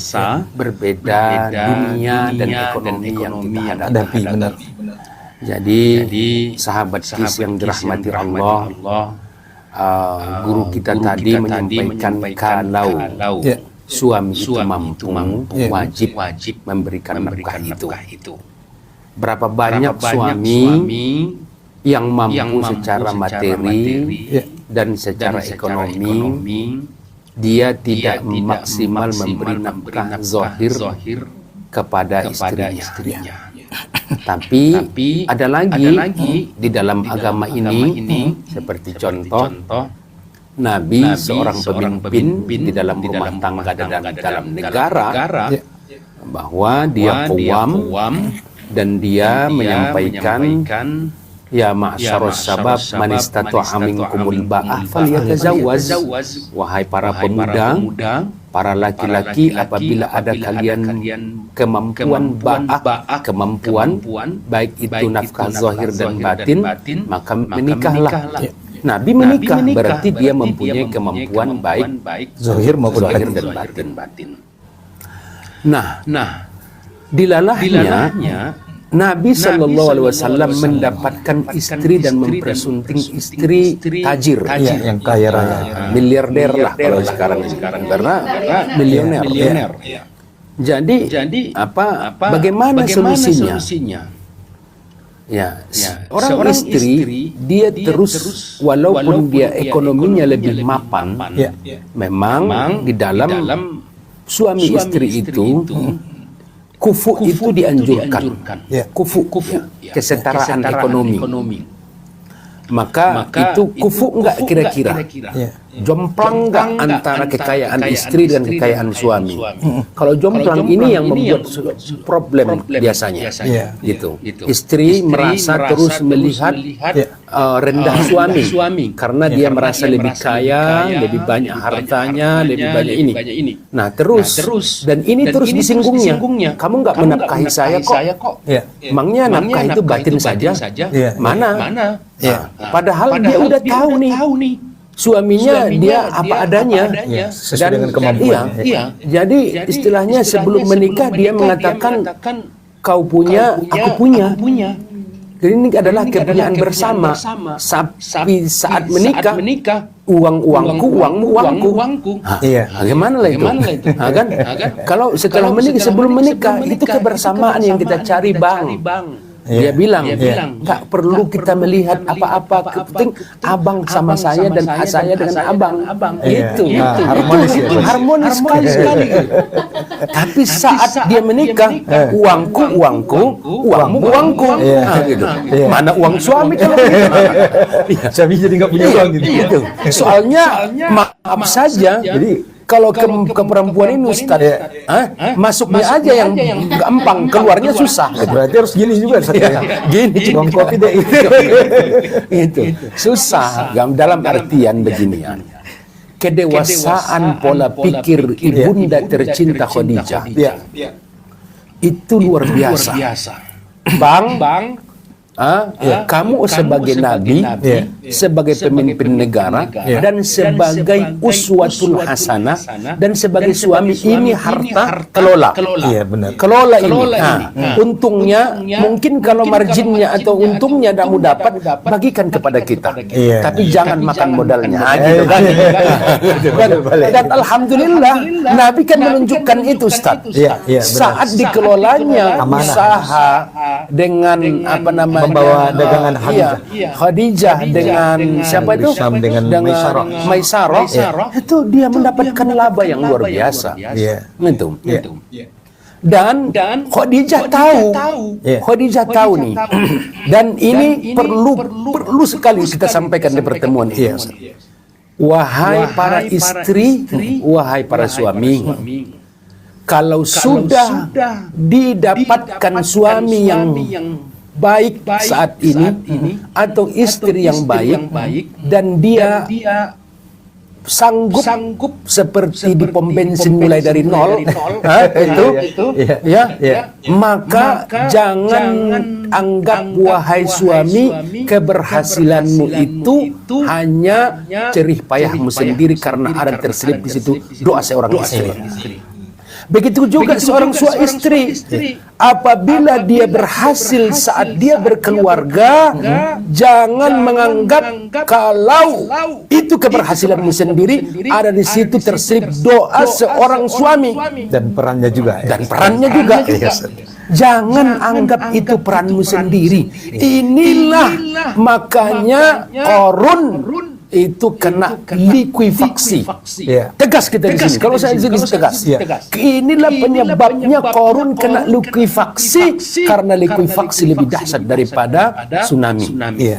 berbeda dunia dan ekonomi yang kita hadapi. Benar. Jadi sahabat KIS yang dirahmati Allah, guru kita tadi menyampaikan kalau suami itu mampu, wajib memberikan nafkah itu. Berapa banyak suami yang mampu secara materi dan secara ekonomi, dia tidak maksimal memberi nafkah zahir kepada istrinya. Tapi ada lagi di dalam agama ini, seperti contoh Nabi seorang pemimpin di dalam rumah tangga dan dalam negara, bahwa dia qawwam dan dia menyampaikan, ya ma'syarus sabab man istata'a minkumul ba'ah falyatazawwaz. Wahai para pemuda, para laki-laki, apabila ada kalian kemampuan ba'ah, kemampuan baik itu nafkah zahir dan batin, maka menikahlah. Nabi menikah berarti dia mempunyai kemampuan baik Zahir maupun dan batin. Nah, dilalahnya Nabi SAW mendapatkan istri dan mempersunting istri tajir, yang kaya raya. miliarder lah kalau sekarang karena milioner. Jadi bagaimana solusinya? Ya, orang istri dia terus walaupun dia ekonominya lebih mapan, memang di dalam suami istri itu kufu itu dianjurkan. Kufu, kesetaraan ekonomi. Maka itu kufu enggak kira-kira? Jomplang enggak antara kekayaan istri dan kekayaan suami? Kalau jomplang ini yang membuat problem biasanya. Gitu. Istri merasa terus melihat rendah suami karena dia merasa lebih kaya, lebih banyak hartanya, lebih banyak ini. Nah, terus dan ini terus disinggungnya. Kamu enggak menafkahi saya kok. Emangnya nafkah itu batin saja? Mana? Padahal dia udah tahu nih suaminya dia apa adanya, sesuai dengan kemampuan. Jadi istilahnya sebelum menikah dia mengatakan kau punya, aku punya. Jadi ini adalah kepunyaan bersama. Tapi saat menikah, uangku, uangmu. Gimana lah itu? Kan? Kalau setelah menikah, sebelum menikah itu kebersamaan yang kita cari, Bang. Dia bilang, nggak perlu kita melihat apa-apa, penting abang sama saya dan saya dengan abang. Itu. Harmonis sekali. Tapi saat dia menikah, uangku, uangmu. Gitu. Mana uang suami kalau begitu? Suami jadi nggak punya uang gitu. Soalnya maaf saja. Jadi kalau ke perempuan ini Ustaz, masuknya aja yang gampang, keluarnya susah. Berarti harus gini juga Ustaz. Gini Bang kopi deh. itu susah dalam artian beginian. Kedewasaan pola pikir ibunda tercinta Khadijah itu luar biasa. Bang, kamu sebagai nabi, sebagai pemimpin negara, dan sebagai uswatul hasanah, dan sebagai suami, ini harta kelola. Iya benar. Kelola ini. Untungnya mungkin kalau marginnya atau untungnya kamu dapat, bagikan kepada kita. Tapi jangan makan modalnya. Gitu kan. Dan alhamdulillah Nabi kan menunjukkan itu, Ustaz. Saat dikelolanya usaha dengan membawa dagangan Khadijah dengan siapa itu? Dengan Maisarah. Itu dia mendapatkan laba yang luar biasa. Gitu. Dan Khadijah tahu nih. Dan ini perlu sekali kita sampaikan di pertemuan ini. Wahai para istri, wahai para suami, kalau sudah didapatkan suami yang baik saat ini atau istri yang baik dan dia sanggup seperti di pom bensin mulai dari nol, maka jangan anggap wahai suami keberhasilanmu itu hanya jerih payahmu sendiri karena ada terselip di situ doa seorang istri. Begitu juga seorang suami istri, apabila dia berhasil saat dia berkeluarga, jangan menganggap kalau itu keberhasilanmu sendiri, ada di situ terselip doa seorang suami Dan perannya juga. Jangan anggap itu peranmu sendiri. Inilah makanya Qarun itu kena likuifaksi. Tegas kita di sini. Kalau saya di sini tegas. Inilah penyebabnya Qarun kena likuifaksi, karena likuifaksi lebih dahsyat daripada tsunami.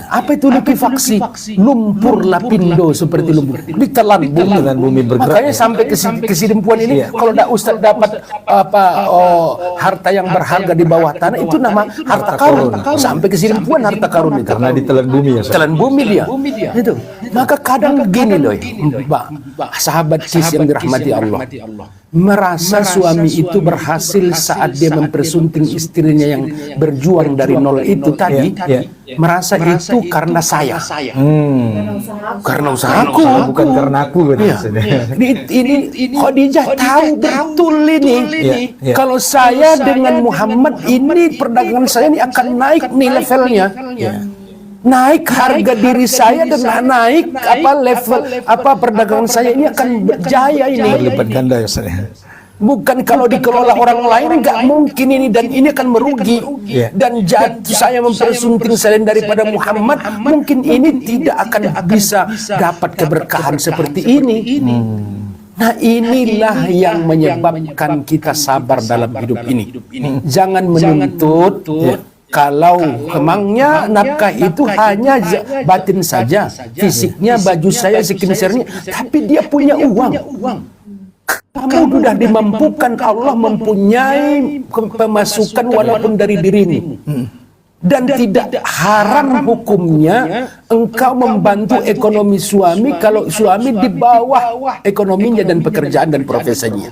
Apa itu likuifaksi? Lumpur lapindo seperti lumpur ditelan bumi dengan bumi bergerak. Makanya sampai ke Sidempuan ini kalau Ustaz dapat harta yang berharga di bawah tanah itu nama harta karun. Sampai ke Sidempuan harta karun itu Karena ditelan bumi ya. telan bumi dia. Itu. Maka kadang begini loh, sahabat kis yang dirahmati Allah, merasa suami itu berhasil saat dia mempersunting istrinya yang berjuang dari nol itu tadi, merasa itu karena saya, karena usahaku, bukan karena aku. Ini Khadijah tahu betul ini. Kalau saya dengan Muhammad ini, perdagangan saya ini akan naik nih levelnya. Naik harga diri saya dan naik level perdagangan saya ini akan berjaya ini. Berlipat ganda ya saya. Bukan kalau dikelola orang lain nggak mungkin ini, dan ini akan merugi. Dan jatuh saya mempersunting selain daripada Muhammad, mungkin ini tidak akan bisa dapat keberkahan seperti ini. Nah, inilah yang menyebabkan kita sabar dalam hidup ini. Jangan menuntut kalau emangnya nafkah itu hanya batin saja, fisiknya baju saya sekian, tapi dia punya uang. Kamu sudah dimampukan, Allah mempunyai pemasukan walaupun dari dirimu. Dan tidak haram hukumnya engkau membantu ekonomi suami kalau suami di bawah ekonominya dan pekerjaan dan profesinya.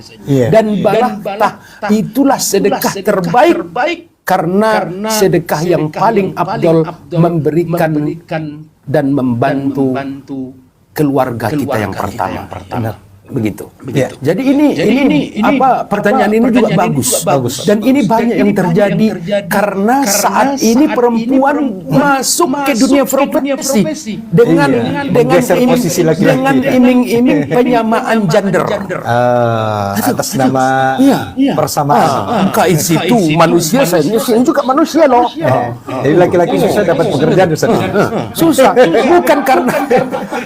Dan balatah itulah sedekah terbaik. Karena sedekah yang paling afdal memberikan dan membantu keluarga kita yang pertama. Begitu. Jadi ini pertanyaan ini juga bagus. Dan ini banyak yang terjadi karena saat ini perempuan masuk ke dunia profesi dengan iming-iming penyamaan gender. Atas nama persamaan. Maka itu manusia, saya juga manusia loh. Jadi laki-laki susah dapat pekerjaan, Ustaz. Susah.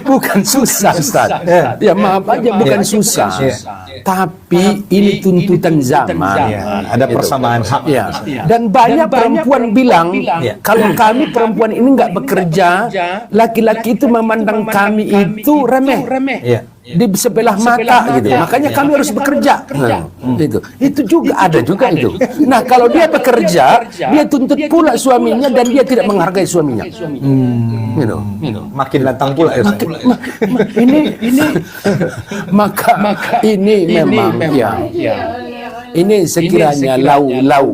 Bukan susah, Ustaz. Ya maaf aja, bukan susah, tapi ini tuntutan zaman. Ada persamaan hak. Dan banyak perempuan bilang, kalau kami perempuan ini nggak bekerja, laki-laki itu memandang kami itu remeh. Di sebelah mata gitu. Makanya kami harus bekerja. Itu juga ada juga itu. Nah, kalau dia bekerja, dia tuntut pula suaminya dan dia tidak menghargai suaminya. Makin lantang pula ya. Ini memang ini sekiranya laukana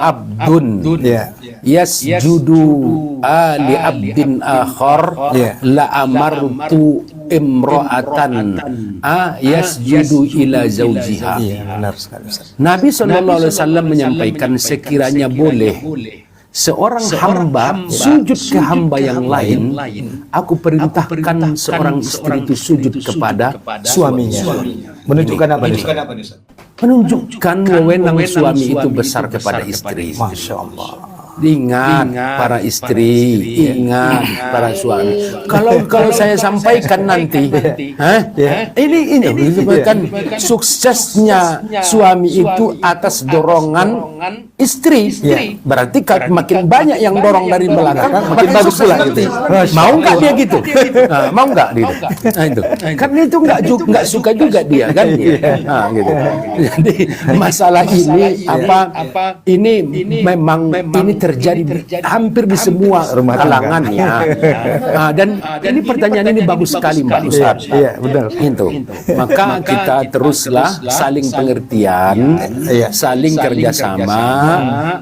abdun yasjudu ali abdin akhar la amartu imra'atan yasjudu ila zawjiha. Nabi SAW menyampaikan sekiranya boleh seorang hamba sujud ke hamba yang lain, aku perintahkan seorang istri itu sujud kepada suaminya. Menunjukkan apa nih? Menunjukkan wewenang suami itu besar kepada istri. Masya Allah. Ingat para istri, ingat para suami. Kalau saya sampaikan nanti, ini kan suksesnya suami itu atas dorongan istri. Berarti makin banyak yang dorong dari belakang, makin bagus pula gitu. Mau nggak dia gitu? Mau nggak dia? Nah, itu. Karena itu nggak suka juga dia kan? Gitu. Jadi masalah ini ini memang ini terjadi hampir di semua kalangan ya. Dan ini pertanyaan ini bagus sekali Mbak Ustaz. Iya, benar. Itu. Maka kita teruslah saling pengertian, saling kerjasama,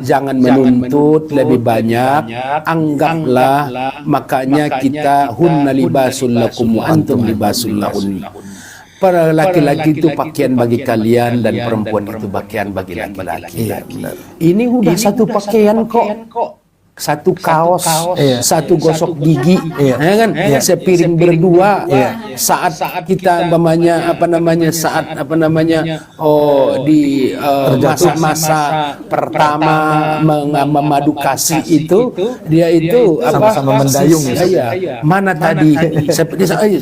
jangan menuntut lebih banyak. Anggaplah makanya kita hunna libasul lakum wa antum libasul lahun. Para laki-laki itu pakaian bagi kalian dan perempuan itu pakaian bagi laki-laki. Ini udah satu pakaian kok. Satu kaos, satu gosok gigi, kan? Sepiring berdua. Saat kita di masa-masa pertama memadu kasih itu, dia itu sama-sama mendayung. Mana tadi?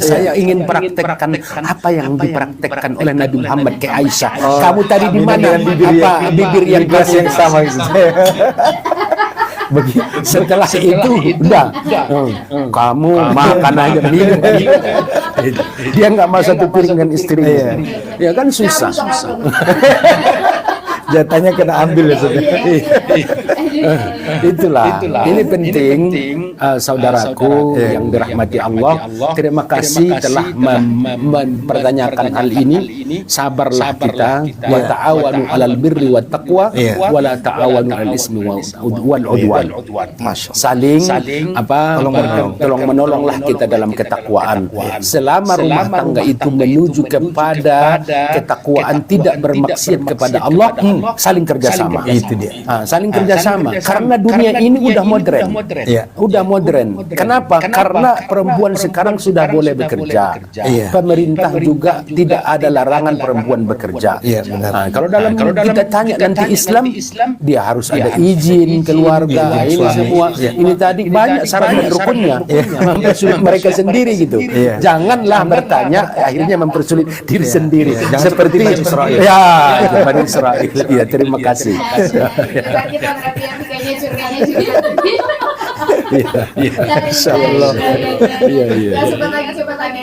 Saya ingin praktekkan apa yang dipraktekkan oleh Nabi Muhammad ke Aisyah. Kamu tadi di mana? Bibir yang sama gitu. Setelah itu udah kamu makan aja minum. Dia nggak mau satu piring dengan istrinya. Ya kan susah. Jatahnya kena ambil ya sudah. Itulah. Ini penting, saudaraku yang dirahmati Allah. Terima kasih telah mempertanyakan hal ini. Sabarlah kita. Wa ta'awanu 'alal birri wat taqwa wa la ta'awanu 'alal ismi wal 'udwan. Saling tolong menolonglah kita dalam ketakwaan. Selama rumah tangga itu menuju kepada ketakwaan, tidak bermaksiat kepada Allah, saling kerjasama. Itu dia. Saling kerjasama. Karena dunia ini udah modern. Udah modern. Kenapa? Karena perempuan sekarang sudah boleh bekerja. Pemerintah juga tidak ada larangan perempuan bekerja. Kalau dalam kita tanya nanti Islam, dia harus ada izin keluarga. Ini semua. Ini tadi banyak syarat dan rukunnya. Mempersulit mereka sendiri gitu. Janganlah bertanya akhirnya mempersulit diri sendiri. Seperti Israel. Bani Israel. Iya, terima kasih. Kita berarti yang kayaknya curiganya juga tadi. Insyaallah. Coba tanya.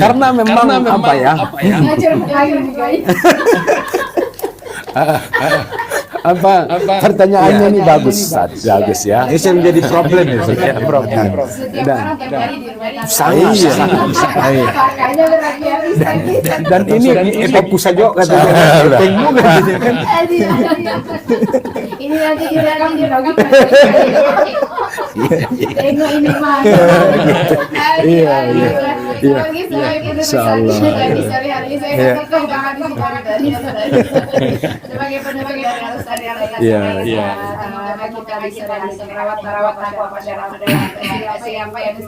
Karena memang apa ya? Pertanyaannya ini bagus ya. Ini yang menjadi problem ya. Setiap orang tiap hari di rumah. Dan ini fokus saja katanya. Ini nanti direkam di lagi. Tengok ini mah. Iya. Insyaallah. Sebagai pendengar dari Al-Ustaz kita bisa merawat siapa yang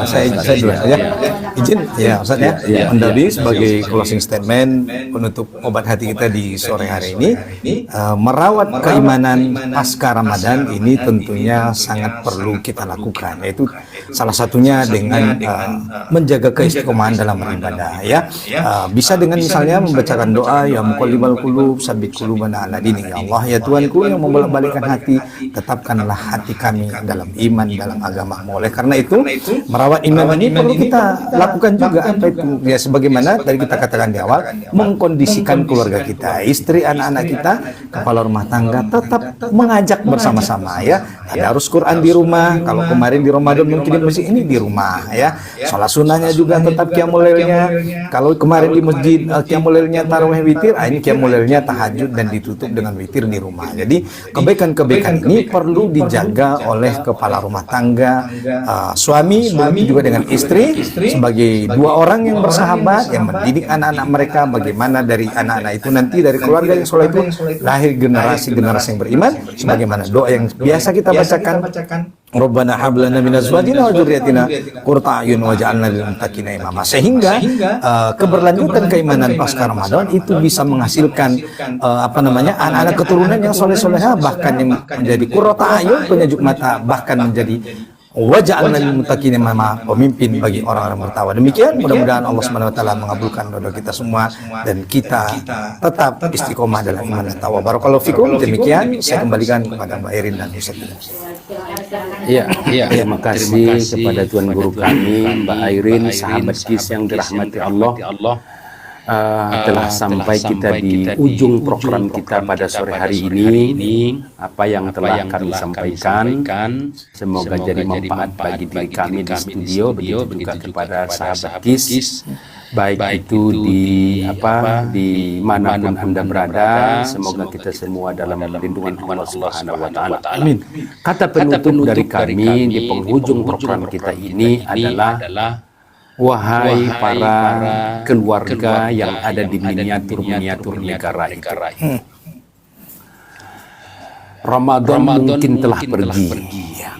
saya dulu ya. Izin ya Ustaz ya. Mendawi sebagai closing statement penutup obat hati kita di sore hari ini, merawat keimanan pasca Ramadan ini tentunya sangat perlu kita lakukan, yaitu salah satunya dengan menjaga keistiqomahan dalam beribadah ya. Bisa dengan misalnya membacakan doa ya muqallibal qulub sabbit qulubana ala dinik. Ya Allah, ya Tuhanku yang membolak-balikkan hati, tetapkanlah hati kami dalam iman, dalam agama-Mu. Oleh karena itu, merawat iman ini perlu kita lakukan juga. Apa itu? Ya sebagaimana tadi kita katakan di awal, mengkondisikan keluarga kita, istri, anak-anak kita, kepala rumah tangga tetap mengajak bersama-sama ya. Ada harus Quran di rumah. Kalau kemarin di Ramadan mungkin di masjid, ini di rumah ya. Sholat sunnahnya juga tetap qiyamul lailnya. Kalau kemarin di masjid qiyamul lailnya tarawih witir, ini qiyamul lailnya tahajud dan ditutup dengan witir di rumah. Jadi kebaikan-kebaikan ini perlu dijaga oleh kepala rumah tangga, suami juga dengan istri sebagai dua orang yang bersahabat yang mendidik anak-anak mereka, bagaimana dari anak-anak itu nanti dari keluarga yang soleh itu lahir generasi yang beriman, sebagaimana doa yang biasa kita bacakan, Rabbana hab lana min azwajina wa dzurriyyatina qurrata a'yun waj'alna lil muttaqina imama. Sehingga keberlanjutan keimanan pasca Ramadan itu bisa menghasilkan anak-anak keturunan yang soleh-soleha, bahkan yang menjadi qurrata a'yun, penyejuk mata, bahkan menjadi waj'alna lil muttaqina imama, pemimpin bagi orang-orang bertakwa. Demikian, mudah-mudahan Allah Subhanahu wa taala mengabulkan doa kita semua dan kita tetap istiqomah dalam iman dan takwa. Barakallahu fikum. Demikian saya kembalikan kepada Mbak Erin dan Ustaz. Iya, terima kasih kepada Tuan Guru kami, Mbak Airin, sahabat KIS yang dirahmati Allah. Telah sampai kita di ujung program kita pada sore hari ini. Apa yang telah kami sampaikan semoga jadi manfaat bagi diri kami di studio, begitu juga kepada sahabat KIS, baik itu di manapun Anda berada. Semoga kita semua dalam lindungan Allah Subhanahu wa taala. Amin. Kata penutup dari kami di penghujung program kita ini adalah: wahai para keluarga yang ada di miniatur-miniatur negara itu, Ramadan mungkin telah pergi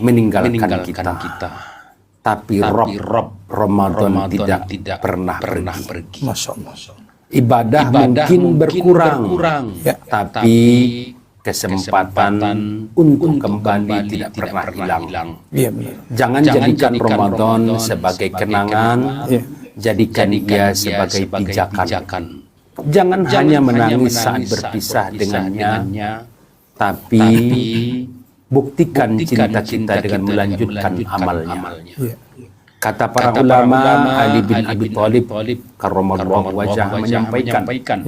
meninggalkan kita, tapi Rob Ramadan tidak pernah pergi. Masya Allah. Ibadah mungkin berkurang, tapi kesempatan untuk kembali tidak pernah hilang. Iya, benar. Jangan jadikan Ramadan sebagai kenangan, jadikan ia sebagai pijakan. Jangan hanya menangis saat berpisah dengannya, tapi buktikan cinta kita dengan melanjutkan amalnya. Kata para ulama, Ali bin Abi Thalib karramallahu wajhah menyampaikan,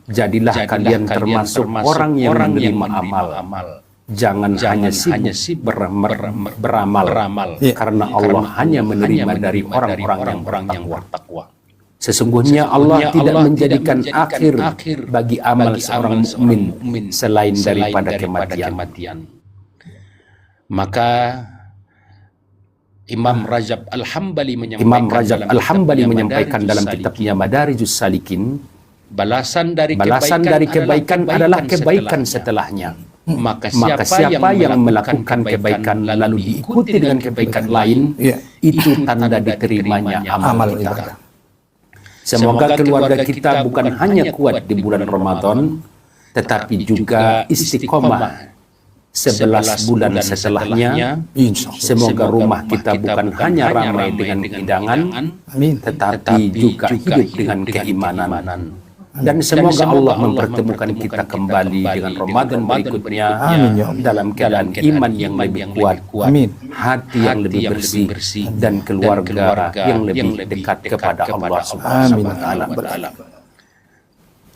jadilah kalian termasuk orang yang menerima amal. Jangan hanya sibuk beramal, karena Allah hanya menerima dari orang-orang yang bertakwa. Sesungguhnya Allah tidak menjadikan akhir bagi amal seorang mukmin selain daripada kematian. Maka Imam Rajab Al-Hambali menyampaikan dalam kitabnya Madarijus Salikin, balasan dari kebaikan adalah kebaikan setelahnya. Maka siapa yang melakukan kebaikan lalu diikuti dengan kebaikan lain, itu tanda diterimanya amal kita. Semoga keluarga kita bukan hanya kuat di bulan Ramadan, tetapi juga istiqomah 11 bulan setelahnya. Semoga rumah kita bukan hanya ramai dengan hidangan, tetapi juga hidup dengan keimanan. Dan semoga Allah mempertemukan kita kembali dengan Ramadan berikutnya dalam keadaan iman yang lebih kuat, hati yang lebih bersih, dan keluarga yang lebih dekat kepada Allah Subhanahu wa taala.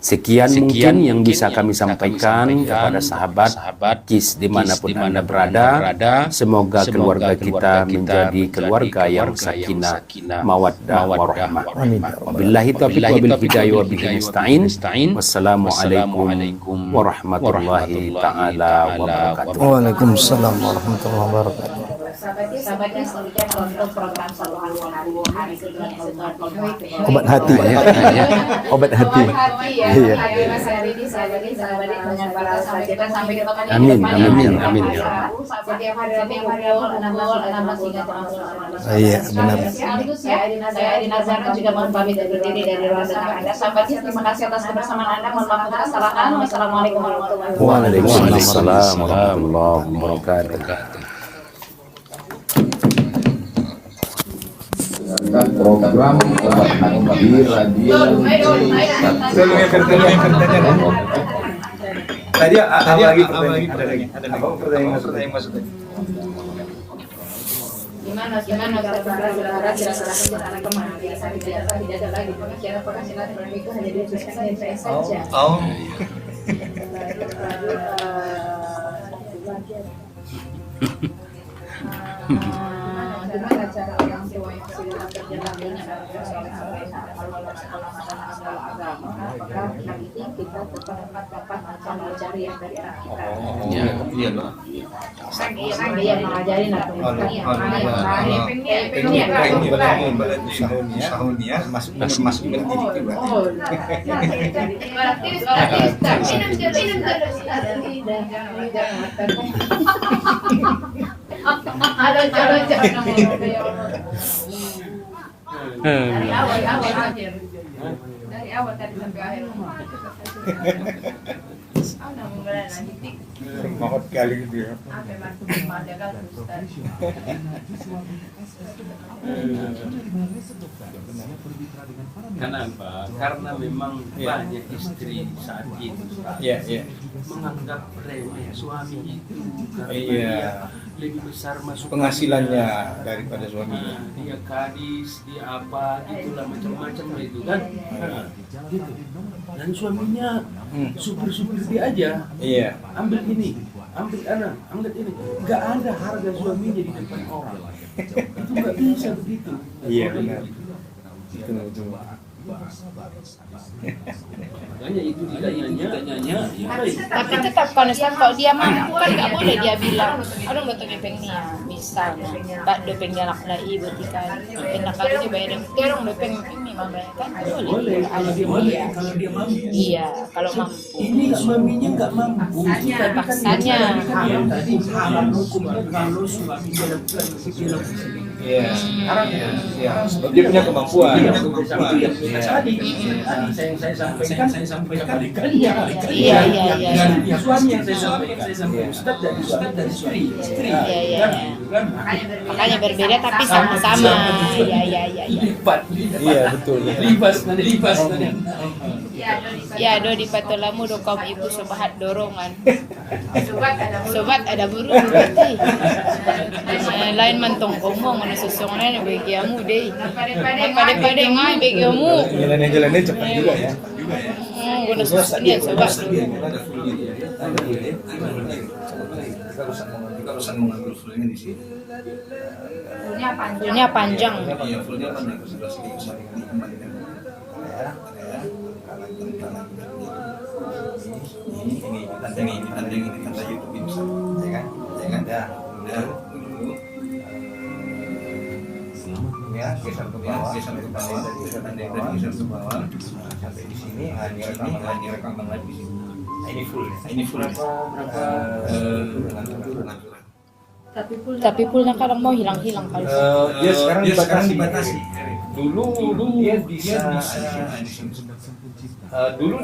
Sekian mungkin yang bisa kami sampaikan kepada sahabat KIS dimanapun Anda berada. Semoga keluarga kita menjadi keluarga yang sakinah, mawaddah, warahmah. Wabillahi taufiq wabil hidayah wabihi nasta'in. Wassalamualaikum warahmatullahi taala wabarakatuh. Waalaikumsalam warahmatullahi wabarakatuh. Sahabatnya selanjutnya untuk program Sallallahu Alaihi Wasallam. Obat hati. Obat hati. Iya. Mas Harini, sahabat-sahabat dengan para sahabat kita sampai ketemu di Amin. Setiap hari pukul 16 hingga 17. Iya, benar. Saya Aidina Zara juga mohon pamit undur diri dari ruang dengar Anda. Sahabatnya, terima kasih atas kebersamaan Anda. Mohon maaf atas kesalahan. Wassalamualaikum warahmatullahi wabarakatuh. Waalaikumsalam warahmatullahi wabarakatuh. Program Obat Hati di Radio Tadi ada lagi pertanyaan masuk. Gimana saudara silakan kemana biasa tidak ada lagi pemikiran apakah silaturahmi itu hanya dituliskan saja. Gimana cara orang tua yang sudah berjalan dengan agama, apakah hari ini kita tetap dapat mempelajari yang dari anak kita? Saya mengajarin atau masuk minum Ada jangan dari awal akhir. Dari awal tadi sampai akhir. Ana menggalan titik. Sering banget kali dia. Apa masuk pada kan Ustaz. Kenapa? Karena memang banyak istri saat itu Iya. menganggap remeh suami itu karena Iya. dia lebih besar masuk Penghasilannya daripada suaminya. dia kadis, dia apa, gitulah macam-macam itu kan. Nah, gitu. Dan suaminya supir-supir dia aja. Iya. Ambil ini, ambil anak, ambil ini. Nggak ada harga suaminya di depan orang. Itu nggak bisa begitu. Iya benar. Itu. Makanya itu ditanyanya, Tapi tetap kan Ustaz kalau dia mampu kan nggak boleh dia bilang aduh betul depeng nih bisa Pak depeng jalak lah ibu tikan enak kali dia bayar terong depeng ini mamanya kan boleh kalau dia mampu. iya kalau mampu Ini suaminya nggak mampu. Paksanya. Tadi haram hukumnya kalau suami dia lakukan Iya. Iya. Sebab dia punya kemampuan. Tadi saya sampaikan kali-kali ya. Iya. Suami yang saya sampaikan. Ustaz dan istri. Iya. Makanya berbeda tapi sama-sama iya Iya betul. Libas. ya do di patolamu do kaum ibu sobat dorongan sobat ada burung berarti lain mantong omong mana susungnya bagi kamu deh pada ngai bagi kamu Jalannya cepat juga ya. guna susunya sobat Kita harus mengambil fullnya di sini. punya panjang Iya, fullnya kan yang sebelah sini kembali. Ini tanda YouTube ini, ya kan? Ya, dulu. Ya, geser ke bawah, geser ke bawah, sampai di sini, ini rekaman lagi di sini. Ini full. Berapa? tapi pulnya kadang mau hilang-hilang kalau Dia sekarang dibatasi. Dulu dia bisa dulu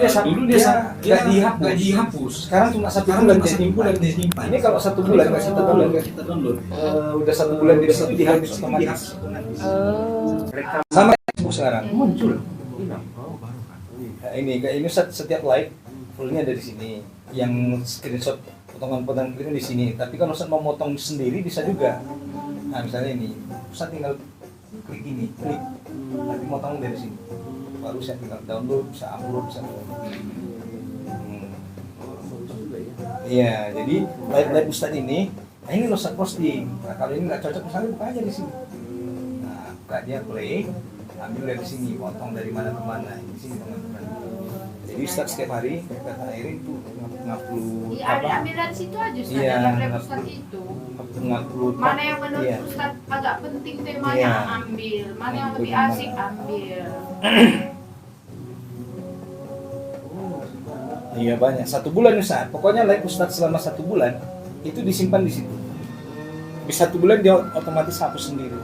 dia nggak dihapus. Sekarang cuma 1 bulan dia simpan. Ini kalau 1 bulan kita download. Udah 1 bulan dia dihapus otomatis. Sama Facebook sekarang muncul. Nah, ini setiap live fullnya ada di sini. Yang screenshot potongan-potongan klipnya di sini. Tapi kalau Ustaz mau motong sendiri bisa juga. Nah misalnya ini, Ustaz tinggal klik ini, nanti motong dari sini. Baru saya tinggal download, bisa upload, bisa. Iya, jadi live Ustaz ini, nah ini Ustaz posting. Nah kalau ini nggak cocok, misalnya buka aja di sini. Nah buka dia play, ambil dari sini, potong dari mana ke mana, di sini teman-teman. Jadi Ustaz setiap hari kata Airin tuh ngupload apa? ambil dari situ aja Ustaz Iya, yang Ustaz itu Ngupload mana yang menurut Ustaz agak penting temanya Iya. ambil mana yang lebih asik ambil Iya banyak. 1 bulan Ustaz. Pokoknya live Ustaz selama 1 bulan itu disimpan di situ. Di 1 bulan dia otomatis hapus sendiri.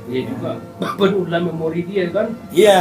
Dia juga penuh dalam memori dia kan. Iya.